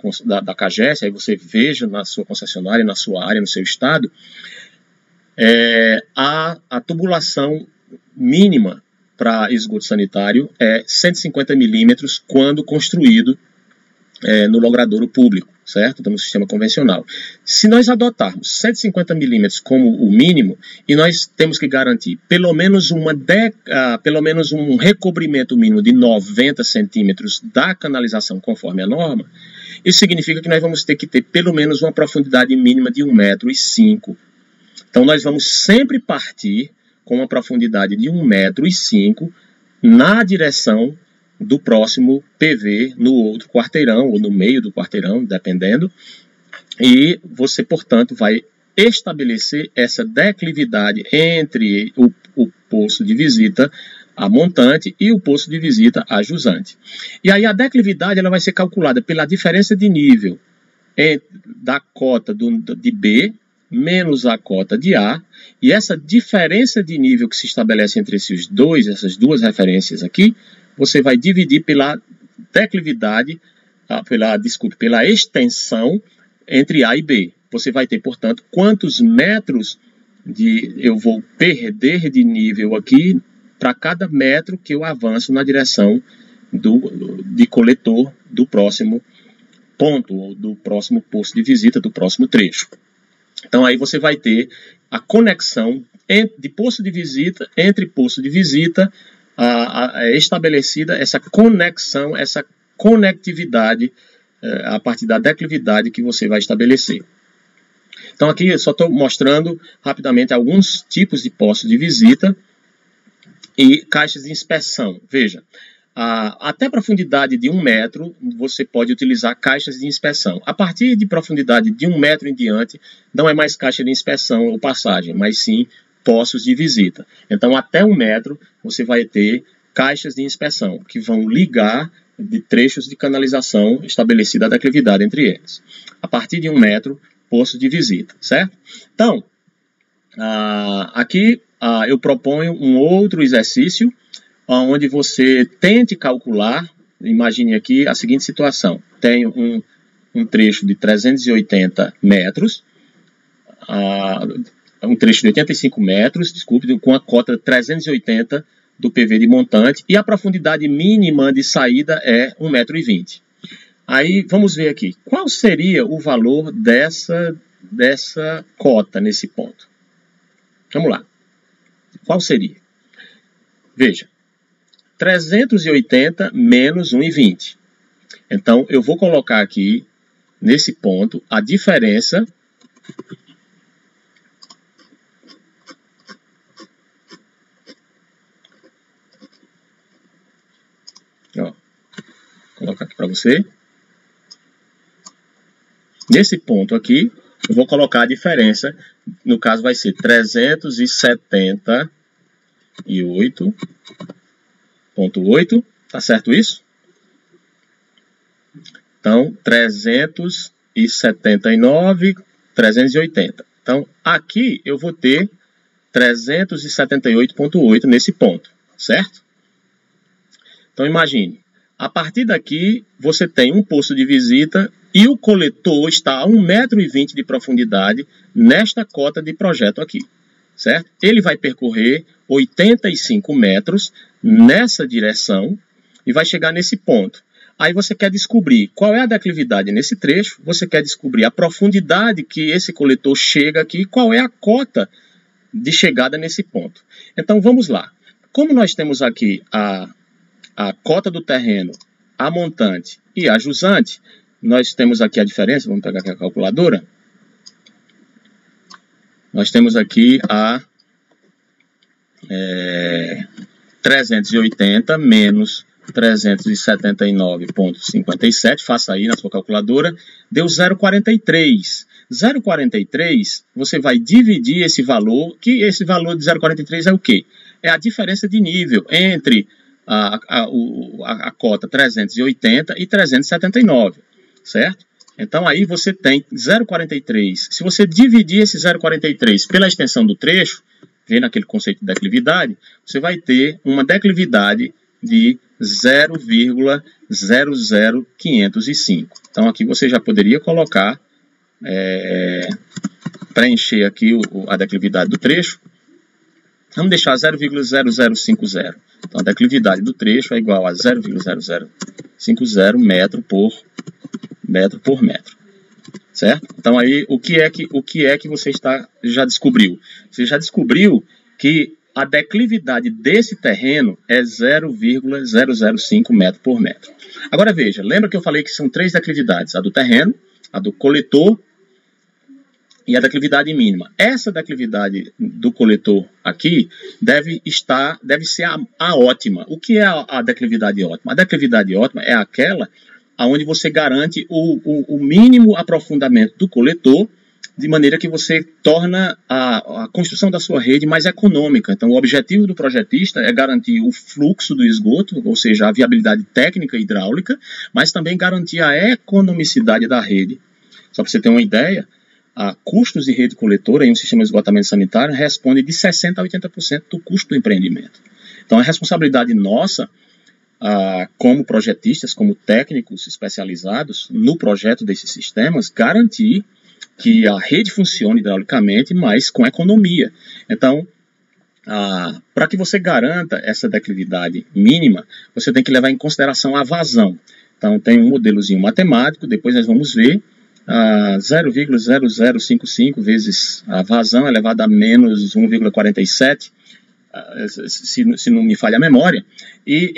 CAGES, aí você veja na sua concessionária, na sua área, no seu estado, a tubulação mínima para esgoto sanitário é 150 milímetros quando construído no logradouro público, certo? Então, no sistema convencional. Se nós adotarmos 150 milímetros como o mínimo, e nós temos que garantir pelo menos um recobrimento mínimo de 90 centímetros da canalização conforme a norma, isso significa que nós vamos ter que ter pelo menos uma profundidade mínima de 1,05 m. Então, nós vamos sempre partir com uma profundidade de 1,05 m na direção do próximo PV no outro quarteirão, ou no meio do quarteirão, dependendo, e você, portanto, vai estabelecer essa declividade entre o posto de visita a montante e o posto de visita a jusante. E aí a declividade ela vai ser calculada pela diferença de nível da cota de B menos a cota de A, e essa diferença de nível que se estabelece entre essas duas referências aqui, você vai dividir pela declividade, pela extensão entre A e B. Você vai ter, portanto, quantos metros eu vou perder de nível aqui para cada metro que eu avanço na direção de coletor do próximo ponto, ou do próximo posto de visita, do próximo trecho. Então aí você vai ter a conexão de posto de visita, entre posto de visita, estabelecida essa conexão, essa conectividade a partir da declividade que você vai estabelecer. Então aqui eu só estou mostrando rapidamente alguns tipos de postos de visita e caixas de inspeção. Veja, até profundidade de 1 metro você pode utilizar caixas de inspeção. A partir de profundidade de 1 metro em diante não é mais caixa de inspeção ou passagem, mas sim postos de visita. Então até 1 metro você vai ter caixas de inspeção que vão ligar de trechos de canalização estabelecida a declividade entre eles. A partir de 1 metro, posto de visita, certo? Então, aqui eu proponho um outro exercício onde você tente calcular, imagine aqui a seguinte situação. Tenho um trecho de 380 metros, um trecho de 85 metros, desculpe, com a cota 380 do PV de montante, e a profundidade mínima de saída é 1,20 m. Aí, vamos ver aqui, qual seria o valor dessa cota nesse ponto? Vamos lá. Qual seria? Veja, 380 menos 1,20 m. Então, eu vou colocar aqui, nesse ponto, a diferença colocar aqui para você. Nesse ponto aqui, eu vou colocar a diferença, no caso vai ser 378,8, tá certo isso? Então, 379, 380. Então, aqui eu vou ter 378,8 nesse ponto, certo? Então, imagine. A partir daqui, você tem um posto de visita e o coletor está a 1,20 m de profundidade nesta cota de projeto aqui, certo? Ele vai percorrer 85 metros nessa direção e vai chegar nesse ponto. Aí você quer descobrir qual é a declividade nesse trecho, você quer descobrir a profundidade que esse coletor chega aqui, qual é a cota de chegada nesse ponto. Então, vamos lá. Como nós temos aqui a cota do terreno, a montante e a jusante, nós temos aqui a diferença, vamos pegar aqui a calculadora. Nós temos aqui a 380 menos 379,57, faça aí na sua calculadora, deu 0,43. 0,43, você vai dividir esse valor, que esse valor de 0,43 é o quê? É a diferença de nível entre a cota 380 e 379, certo? Então aí você tem 0,43. Se você dividir esse 0,43 pela extensão do trecho, vendo aquele conceito de declividade, você vai ter uma declividade de 0,00505. Então aqui você já poderia colocar, preencher aqui a declividade do trecho. Vamos deixar 0,0050. Então, a declividade do trecho é igual a 0,0050 metro por metro. Certo? Então, aí, o que é que você já descobriu? Você já descobriu que a declividade desse terreno é 0,005 metro por metro. Agora, veja, lembra que eu falei que são 3 declividades? A do terreno, a do coletor e a declividade mínima. Essa declividade do coletor aqui deve ser a ótima. O que é a declividade ótima? A declividade ótima é aquela onde você garante o mínimo aprofundamento do coletor, de maneira que você torna a construção da sua rede mais econômica. Então, o objetivo do projetista é garantir o fluxo do esgoto, ou seja, a viabilidade técnica e hidráulica, mas também garantir a economicidade da rede. Só para você ter uma ideia, custos de rede coletora em um sistema de esgotamento sanitário responde de 60% a 80% do custo do empreendimento. Então, é responsabilidade nossa, como projetistas, como técnicos especializados no projeto desses sistemas, garantir que a rede funcione hidraulicamente, mas com economia. Então, para que você garanta essa declividade mínima, você tem que levar em consideração a vazão. Então, tem um modelozinho matemático, depois nós vamos ver 0,0055 vezes a vazão elevada a menos 1,47, se não me falha a memória. E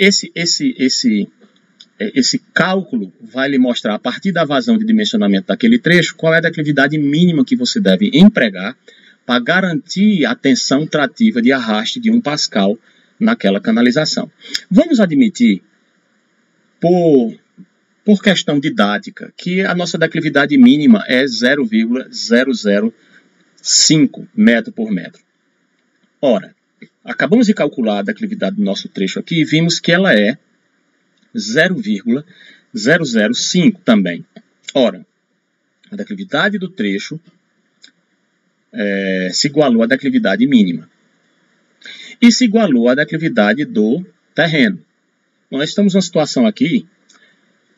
esse cálculo vai lhe mostrar, a partir da vazão de dimensionamento daquele trecho, qual é a declividade mínima que você deve empregar para garantir a tensão trativa de arraste de 1 pascal naquela canalização. Vamos admitir, por questão didática, que a nossa declividade mínima é 0,005 metro por metro. Ora, acabamos de calcular a declividade do nosso trecho aqui e vimos que ela é 0,005 também. Ora, a declividade do trecho se igualou à declividade mínima. E se igualou à declividade do terreno. Nós estamos numa situação aqui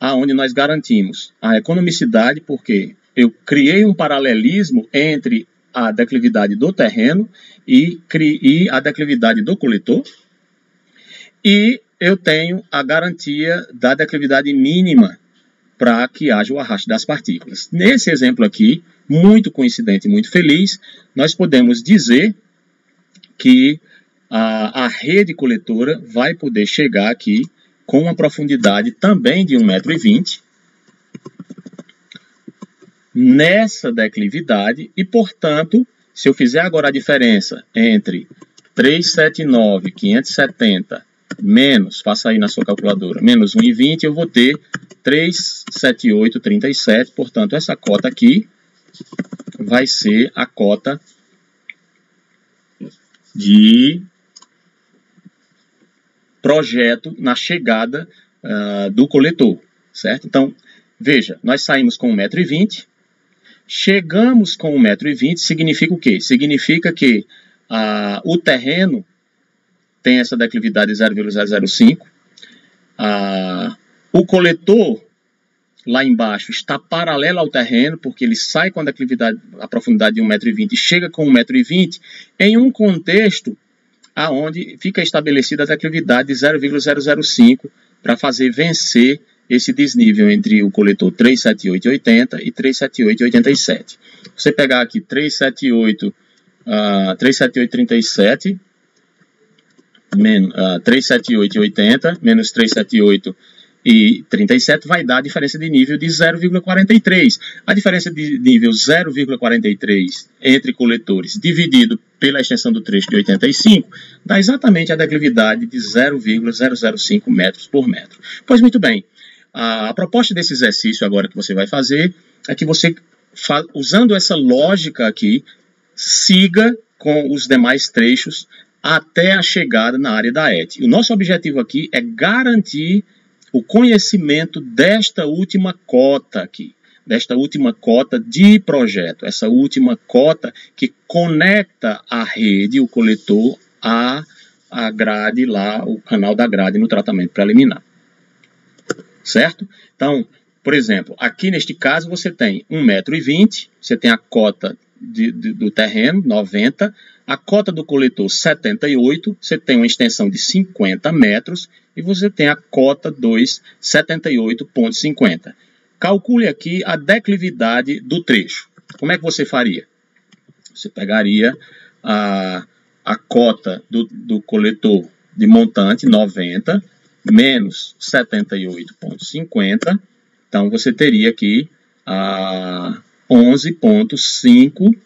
onde nós garantimos a economicidade, porque eu criei um paralelismo entre a declividade do terreno e a declividade do coletor, e eu tenho a garantia da declividade mínima para que haja o arraste das partículas. Nesse exemplo aqui, muito coincidente e muito feliz, nós podemos dizer que a rede coletora vai poder chegar aqui com uma profundidade também de 1,20 m nessa declividade e, portanto, se eu fizer agora a diferença entre 379.570 menos, faça aí na sua calculadora, menos 1,20, eu vou ter 378,37, portanto, essa cota aqui vai ser a cota de projeto na chegada do coletor, certo? Então, veja, nós saímos com 1,20 m, chegamos com 1,20 m, significa o quê? Significa que o terreno tem essa declividade 0,005, o coletor lá embaixo está paralelo ao terreno, porque ele sai com a profundidade de 1,20 m e chega com 1,20 m em um contexto aonde fica estabelecida a declividade de 0,005 para fazer vencer esse desnível entre o coletor 378,80 e 378,87. Você pegar aqui 378,37 378,80 menos 378,37 vai dar a diferença de nível de 0,43. A diferença de nível 0,43 entre coletores dividido pela extensão do trecho de 85 dá exatamente a declividade de 0,005 metros por metro. Pois muito bem, a proposta desse exercício agora que você vai fazer é que você, usando essa lógica aqui, siga com os demais trechos até a chegada na área da ET. O nosso objetivo aqui é garantir o conhecimento desta última cota aqui, desta última cota de projeto, essa última cota que conecta a rede, o coletor, a grade lá, o canal da grade no tratamento preliminar. Certo? Então, por exemplo, aqui neste caso você tem 1,20 m, você tem a cota do terreno, 90, a cota do coletor 78, você tem uma extensão de 50 metros e você tem a cota 2, 78,50. Calcule aqui a declividade do trecho. Como é que você faria? Você pegaria a cota do coletor de montante, 90, menos 78,50. Então, você teria aqui 11,5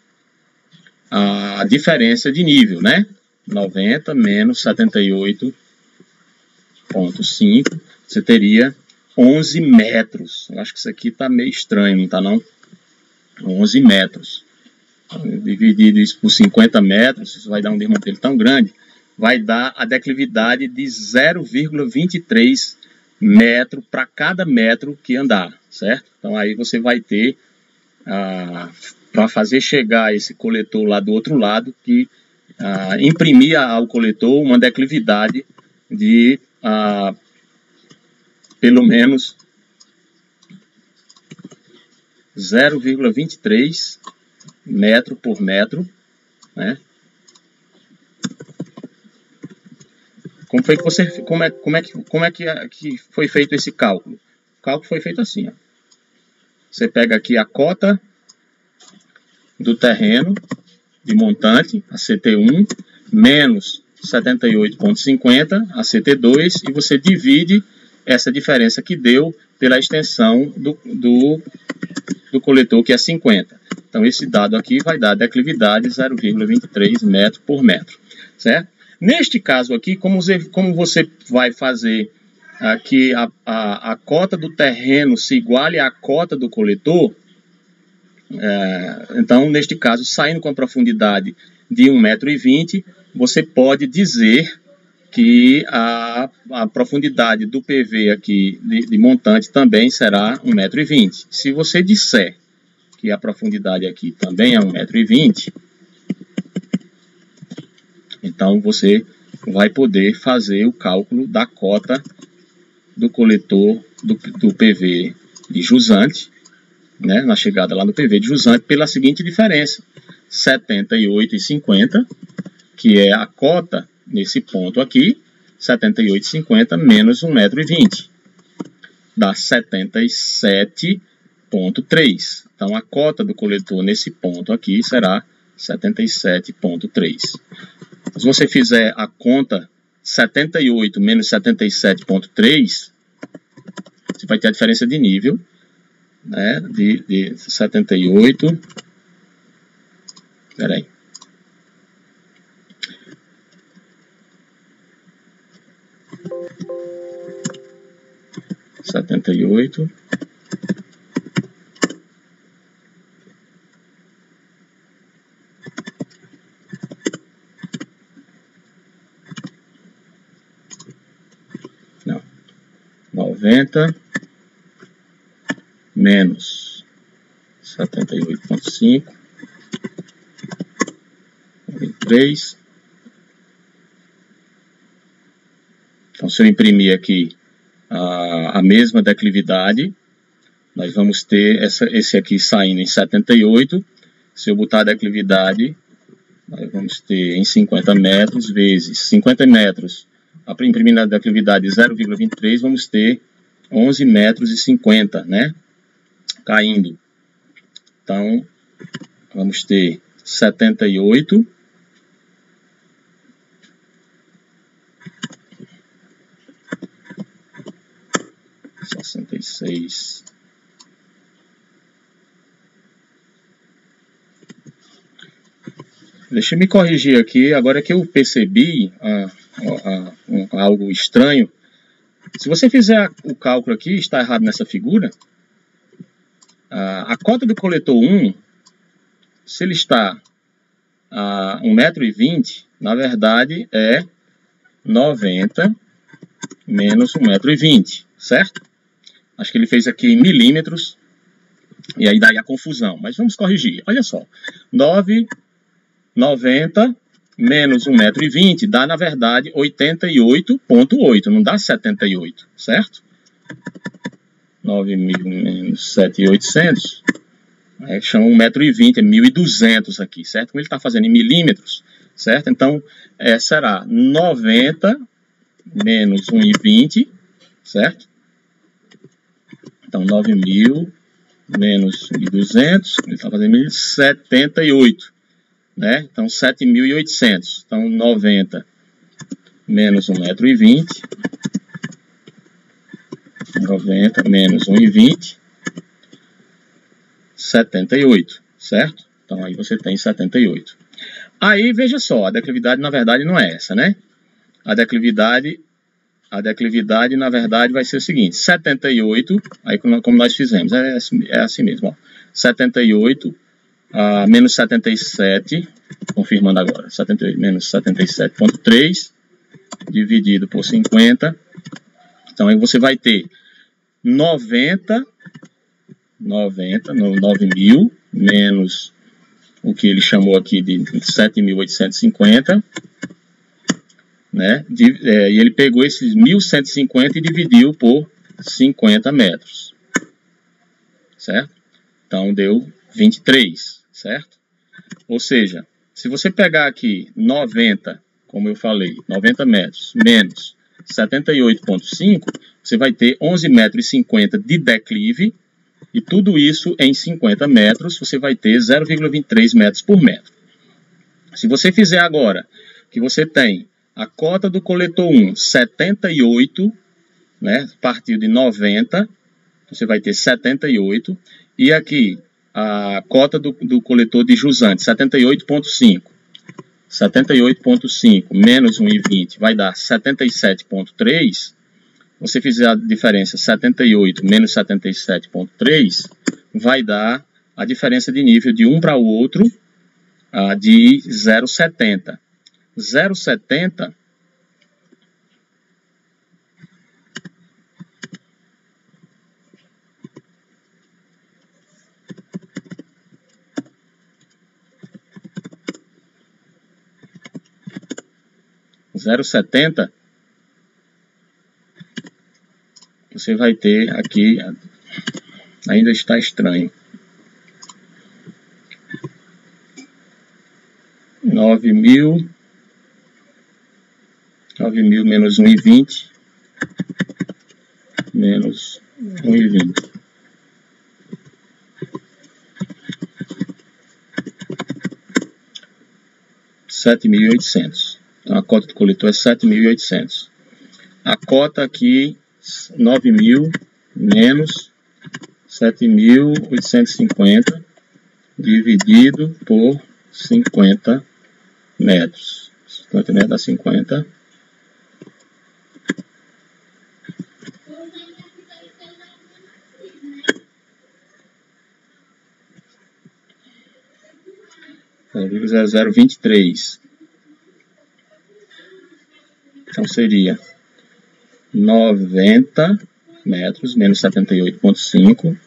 a diferença de nível, né? 90 menos 78,5, você teria 11 metros. Eu acho que isso aqui está meio estranho, não está não? 11 metros. Dividido isso por 50 metros, isso vai dar um desmontelho tão grande, vai dar a declividade de 0,23 metro para cada metro que andar, certo? Então aí você vai ter, para fazer chegar esse coletor lá do outro lado, que imprimir ao coletor uma declividade de pelo menos 0,23 metro por metro, né? Como é que foi feito esse cálculo? O cálculo foi feito assim, ó. Você pega aqui a cota do terreno de montante, a CT1, menos 78,50, a CT2, e você divide essa diferença que deu pela extensão do coletor, que é 50. Então, esse dado aqui vai dar declividade 0,23 metro por metro, certo? Neste caso aqui, como você vai fazer que a cota do terreno se iguale à cota do coletor, então, neste caso, saindo com a profundidade de 1,20 m, você pode dizer que a profundidade do PV aqui de montante também será 1,20 m. Se você disser que a profundidade aqui também é 1,20 m, então você vai poder fazer o cálculo da cota do coletor do PV de jusante, né, na chegada lá no PV de jusante, pela seguinte diferença: 78,50, que é a cota nesse ponto aqui, 78,50 menos 1,20 m, dá 77,3. Então, a cota do coletor nesse ponto aqui será 77,3. Se você fizer a conta 78 menos 77,3, você vai ter a diferença de nível, né, de 78. Espera aí. Não. 90 menos 78,5, 3. Então, se eu imprimir aqui a mesma declividade, nós vamos ter esse aqui saindo em 78. Se eu botar a declividade, nós vamos ter em 50 metros vezes 50 metros, imprimindo a declividade 0,23, vamos ter 11 metros e 50, né? Caindo. Então, vamos ter 78 66. Deixa eu me corrigir aqui, agora que eu percebi algo estranho. Se você fizer o cálculo aqui, está errado nessa figura. A cota do coletor 1, se ele está a 1,20 m, na verdade é 90 menos 1,20 m, certo? Acho que ele fez aqui em milímetros, e aí daí a confusão. Mas vamos corrigir. Olha só, 90 menos 1,20 m dá, na verdade, 88,8, não dá 78, certo? 9.000 menos 7.800, chama 1,20 m, é 1.200 aqui, certo? Como ele está fazendo em milímetros, certo? Então, será 90 menos 1,20, certo? Então, 9.000 menos 1.200, ele está fazendo 1.078, né? Então, 7.800. Então, 90 menos 1,20 m, 90 menos 1,20, 78, certo? Então, aí você tem 78. Aí, veja só, a declividade, na verdade, não é essa, né? A declividade, na verdade, vai ser o seguinte: 78, aí como nós fizemos, é assim mesmo, ó. 78 menos 77, confirmando agora, 78 menos 77,3, dividido por 50. Então, aí você vai ter 9.000 menos o que ele chamou aqui de 7.850, né? E ele pegou esses 1.150 e dividiu por 50 metros, certo? Então, deu 23, certo? Ou seja, se você pegar aqui 90, como eu falei, 90 metros, menos 78,5, você vai ter 11,50 metros de declive, e tudo isso em 50 metros, você vai ter 0,23 metros por metro. Se você fizer agora que você tem a cota do coletor 1, 78 né? Partiu de 90, você vai ter 78. E aqui, a cota do coletor de jusante, 78,5. 78,5 menos 1,20 vai dar 77,3. Você fizer a diferença 78 menos 77,3, vai dar a diferença de nível de um para o outro de 0,70. 0,70 0,70 você vai ter aqui, ainda está estranho, 9.000 menos 1,20 menos 1,20. R$7.800. Então a cota do coletor é 7.800. A cota aqui 9.000 menos 7.850 dividido por 50 metros. 50 metros dá 50. .0023. Então seria 90 metros menos 78,5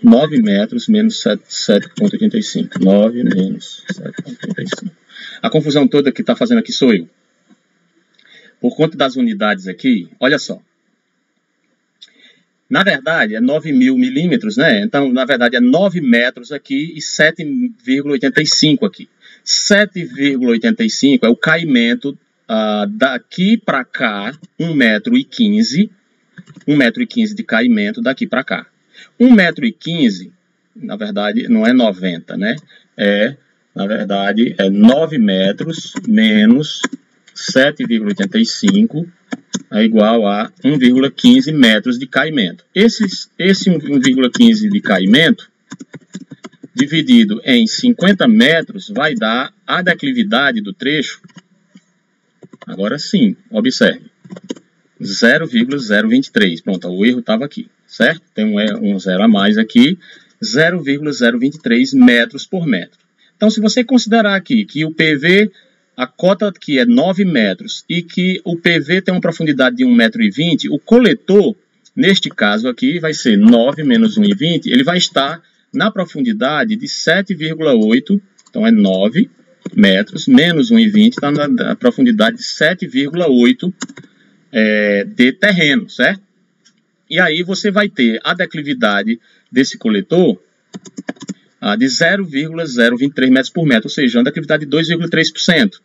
9 metros menos 7,85. 9 menos 7,85. A confusão toda que está fazendo aqui sou eu. Por conta das unidades aqui, olha só. Na verdade, é 9.000 milímetros, né? Então, na verdade, é 9 metros aqui e 7,85 aqui. 7,85 é o caimento daqui para cá, 1,15 m. 1,15 m de caimento daqui para cá. 1,15 m, na verdade, não é 90, né? Na verdade, é 9 metros menos 7,85 é igual a 1,15 metros de caimento. Esse 1,15 de caimento, dividido em 50 metros, vai dar a declividade do trecho. Agora sim, observe. 0,023. Pronto, o erro estava aqui, certo? Tem um zero a mais aqui. 0,023 metros por metro. Então, se você considerar aqui que o PV, a cota aqui é 9 metros e que o PV tem uma profundidade de 1,20 m, o coletor, neste caso aqui, vai ser 9 menos 1,20, ele vai estar na profundidade de 7,8, então é 9 metros, menos 1,20, está na profundidade de 7,8 de terreno, certo? E aí você vai ter a declividade desse coletor de 0,023 metros por metro, ou seja, uma declividade de 2,3%.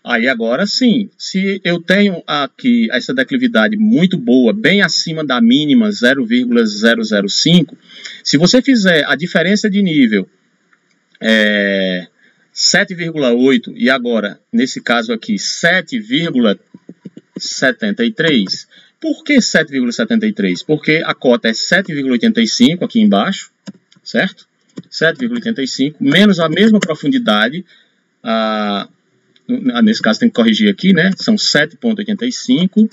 Aí agora sim, se eu tenho aqui essa declividade muito boa, bem acima da mínima 0,005, se você fizer a diferença de nível 7,8 e agora, nesse caso aqui, 7,73, por que 7,73? Porque a cota é 7,85 aqui embaixo, certo? 7,85 menos a mesma profundidade, nesse caso tem que corrigir aqui, né? São 7,85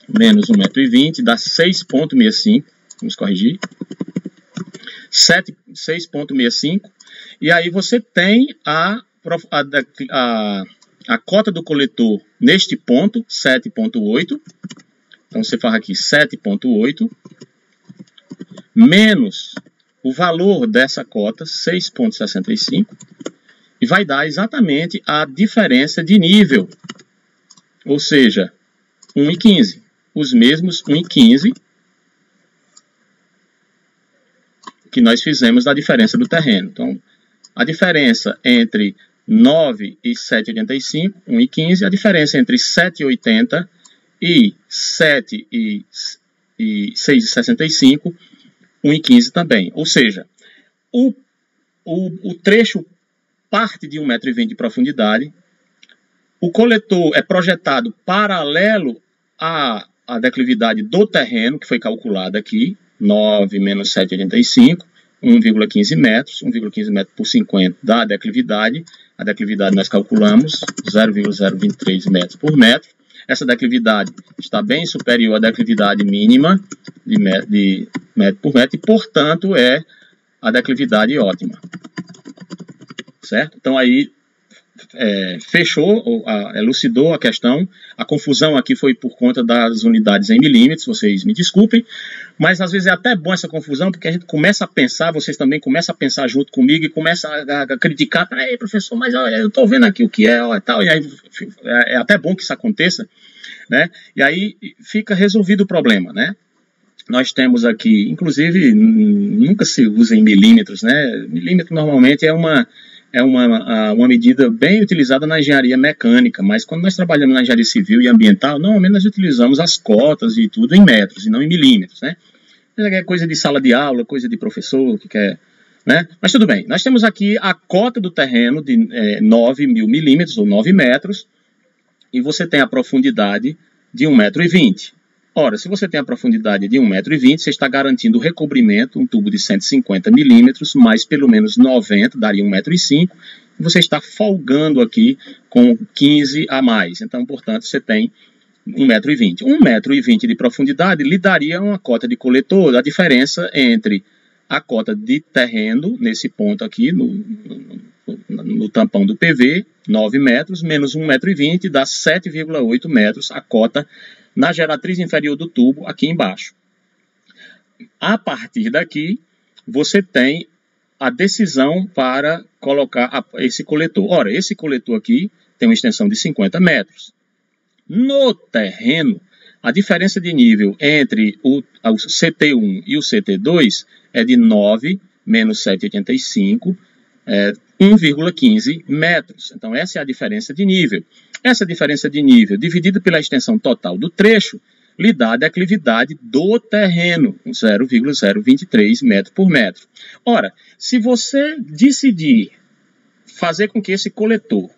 menos 1,20 m dá 6,65, vamos corrigir, 6,65, e aí você tem a cota do coletor neste ponto, 7,8, então você faz aqui 7,8 menos o valor dessa cota, 6,65, e vai dar exatamente a diferença de nível, ou seja, 1,15. Os mesmos 1,15 que nós fizemos da diferença do terreno. Então, a diferença entre 9 e 7,85, 1,15, a diferença entre 7,80 e 6,65, 1,15 também. Ou seja, o trecho parte de 1,20 m de profundidade, o coletor é projetado paralelo à declividade do terreno, que foi calculada aqui, 9 menos 7,85, 1,15 metros, 1,15 metros por 50 da declividade. A declividade nós calculamos 0,023 metros por metro. Essa declividade está bem superior à declividade mínima de metro por metro e, portanto, é a declividade ótima. Certo? Então, aí fechou, elucidou a questão. A confusão aqui foi por conta das unidades em milímetros, vocês me desculpem, mas às vezes é até bom essa confusão, porque a gente começa a pensar, vocês também começam a pensar junto comigo e começam a criticar, peraí, professor, mas olha, eu estou vendo aqui o que é, ó, tal, e aí é até bom que isso aconteça, né? E aí fica resolvido o problema, né? Nós temos aqui, inclusive, nunca se usa em milímetros, né? Milímetro normalmente é uma medida bem utilizada na engenharia mecânica, mas quando nós trabalhamos na engenharia civil e ambiental, normalmente nós utilizamos as cotas e tudo em metros e não em milímetros, né? É coisa de sala de aula, coisa de professor que quer, né? Mas tudo bem, nós temos aqui a cota do terreno de 9.000 milímetros ou 9 metros e você tem a profundidade de 1,20 m. Ora, se você tem a profundidade de 1,20 m, você está garantindo o recobrimento, um tubo de 150 milímetros, mais pelo menos 90, daria 1,05 m, e você está folgando aqui com 15 a mais. Então, portanto, você tem 1,20 m. 1,20 m de profundidade lhe daria uma cota de coletor, a diferença entre a cota de terreno, nesse ponto aqui, no tampão do PV, 9 metros, menos 1,20 m, dá 7,8 metros a cota na geratriz inferior do tubo, aqui embaixo. A partir daqui, você tem a decisão para colocar esse coletor. Ora, esse coletor aqui tem uma extensão de 50 metros. No terreno, a diferença de nível entre o CT1 e o CT2 é de 9 menos 7,85, 1,15 metros. Então, essa é a diferença de nível. Essa diferença de nível, dividida pela extensão total do trecho, lhe dá a declividade do terreno, 0,023 metro por metro. Ora, se você decidir fazer com que esse coletor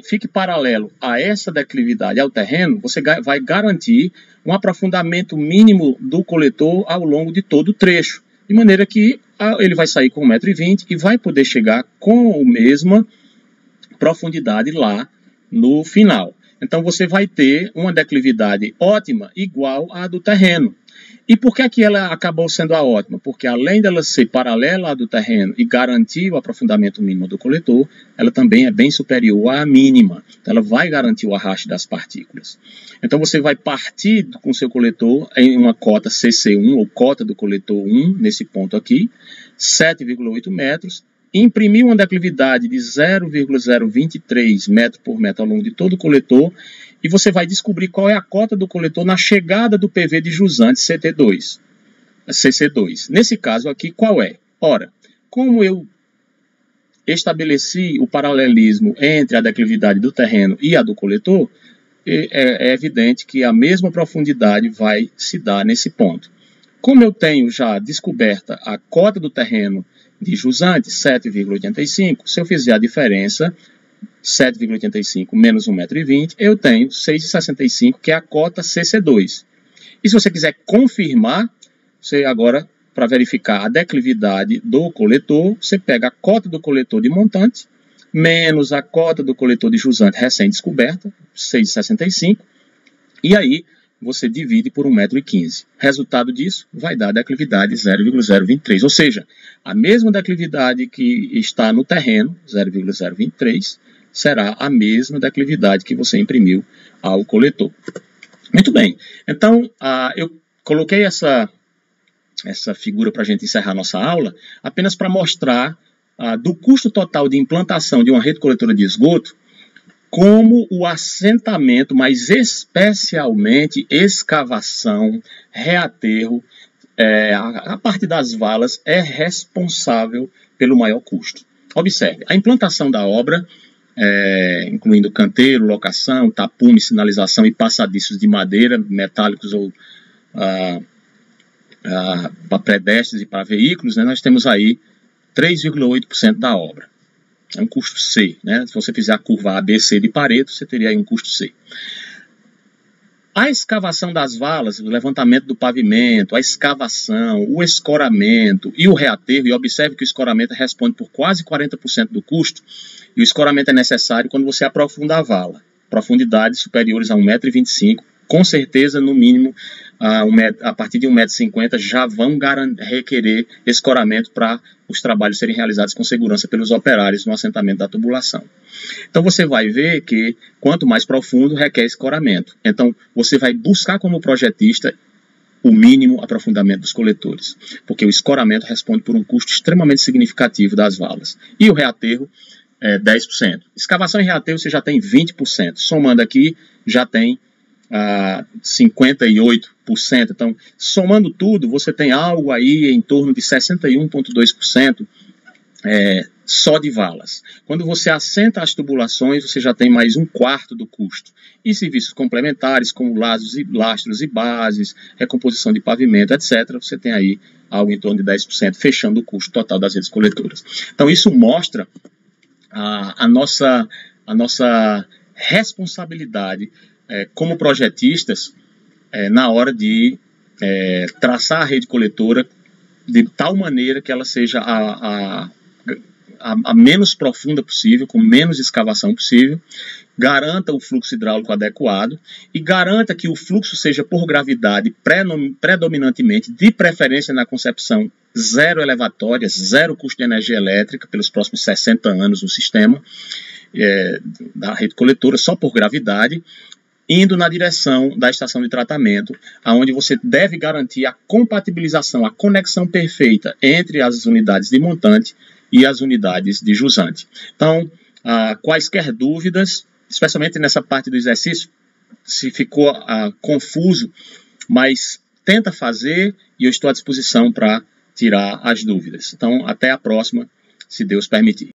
fique paralelo a essa declividade ao terreno, você vai garantir um aprofundamento mínimo do coletor ao longo de todo o trecho, de maneira que ele vai sair com 1,20 m e vai poder chegar com a mesma profundidade lá no final. Então você vai ter uma declividade ótima igual à do terreno. E por que que ela acabou sendo a ótima? Porque além dela ser paralela à do terreno e garantir o aprofundamento mínimo do coletor, ela também é bem superior à mínima. Então, ela vai garantir o arraste das partículas. Então você vai partir com o seu coletor em uma cota CC1, ou cota do coletor 1, nesse ponto aqui, 7,8 metros, imprimir uma declividade de 0,023 metro por metro ao longo de todo o coletor, e você vai descobrir qual é a cota do coletor na chegada do PV de jusante CC2. Nesse caso aqui, qual é? Ora, como eu estabeleci o paralelismo entre a declividade do terreno e a do coletor, é evidente que a mesma profundidade vai se dar nesse ponto. Como eu tenho já descoberta a cota do terreno de jusante, 7,85, se eu fizer a diferença, 7,85 menos 1,20 m, eu tenho 6,65, que é a cota CC2. E se você quiser confirmar, você agora, para verificar a declividade do coletor, você pega a cota do coletor de montante, menos a cota do coletor de jusante recém-descoberta, 6,65, e aí você divide por 1,15 m. Resultado disso vai dar a declividade 0,023, ou seja, a mesma declividade que está no terreno, 0,023, será a mesma declividade que você imprimiu ao coletor. Muito bem, então eu coloquei essa figura para a gente encerrar nossa aula, apenas para mostrar do custo total de implantação de uma rede coletora de esgoto, como o assentamento, mas especialmente escavação, reaterro, a parte das valas é responsável pelo maior custo. Observe, a implantação da obra, incluindo canteiro, locação, tapume, sinalização e passadiços de madeira, metálicos ou para pedestres e para veículos, né, nós temos aí 3,8% da obra. É um custo C, né? Se você fizer a curva ABC de Pareto, você teria aí um custo C. A escavação das valas, o levantamento do pavimento, a escavação, o escoramento e o reaterro, e observe que o escoramento responde por quase 40% do custo, e o escoramento é necessário quando você aprofunda a vala. Profundidades superiores a 1,25 m, com certeza, no mínimo, a partir de 1,50 m já vão requerer escoramento para os trabalhos serem realizados com segurança pelos operários no assentamento da tubulação. Então você vai ver que quanto mais profundo requer escoramento. Então você vai buscar como projetista o mínimo aprofundamento dos coletores, porque o escoramento responde por um custo extremamente significativo das valas. E o reaterro é 10%. Escavação e reaterro você já tem 20%. Somando aqui, já tem 58%. Então, somando tudo, você tem algo aí em torno de 61,2% só de valas. Quando você assenta as tubulações, você já tem mais 1/4 do custo. E serviços complementares, como lastros e bases, recomposição de pavimento, etc., você tem aí algo em torno de 10%, fechando o custo total das redes coletoras. Então, isso mostra a nossa responsabilidade como projetistas na hora de traçar a rede coletora de tal maneira que ela seja a menos profunda possível, com menos escavação possível, garanta o fluxo hidráulico adequado e garanta que o fluxo seja por gravidade predominantemente, de preferência na concepção zero elevatória, zero custo de energia elétrica pelos próximos 60 anos no sistema da rede coletora, só por gravidade, indo na direção da estação de tratamento, onde você deve garantir a compatibilização, a conexão perfeita entre as unidades de montante e as unidades de jusante. Então, quaisquer dúvidas, especialmente nessa parte do exercício, se ficou confuso, mas tenta fazer e eu estou à disposição para tirar as dúvidas. Então, até a próxima, se Deus permitir.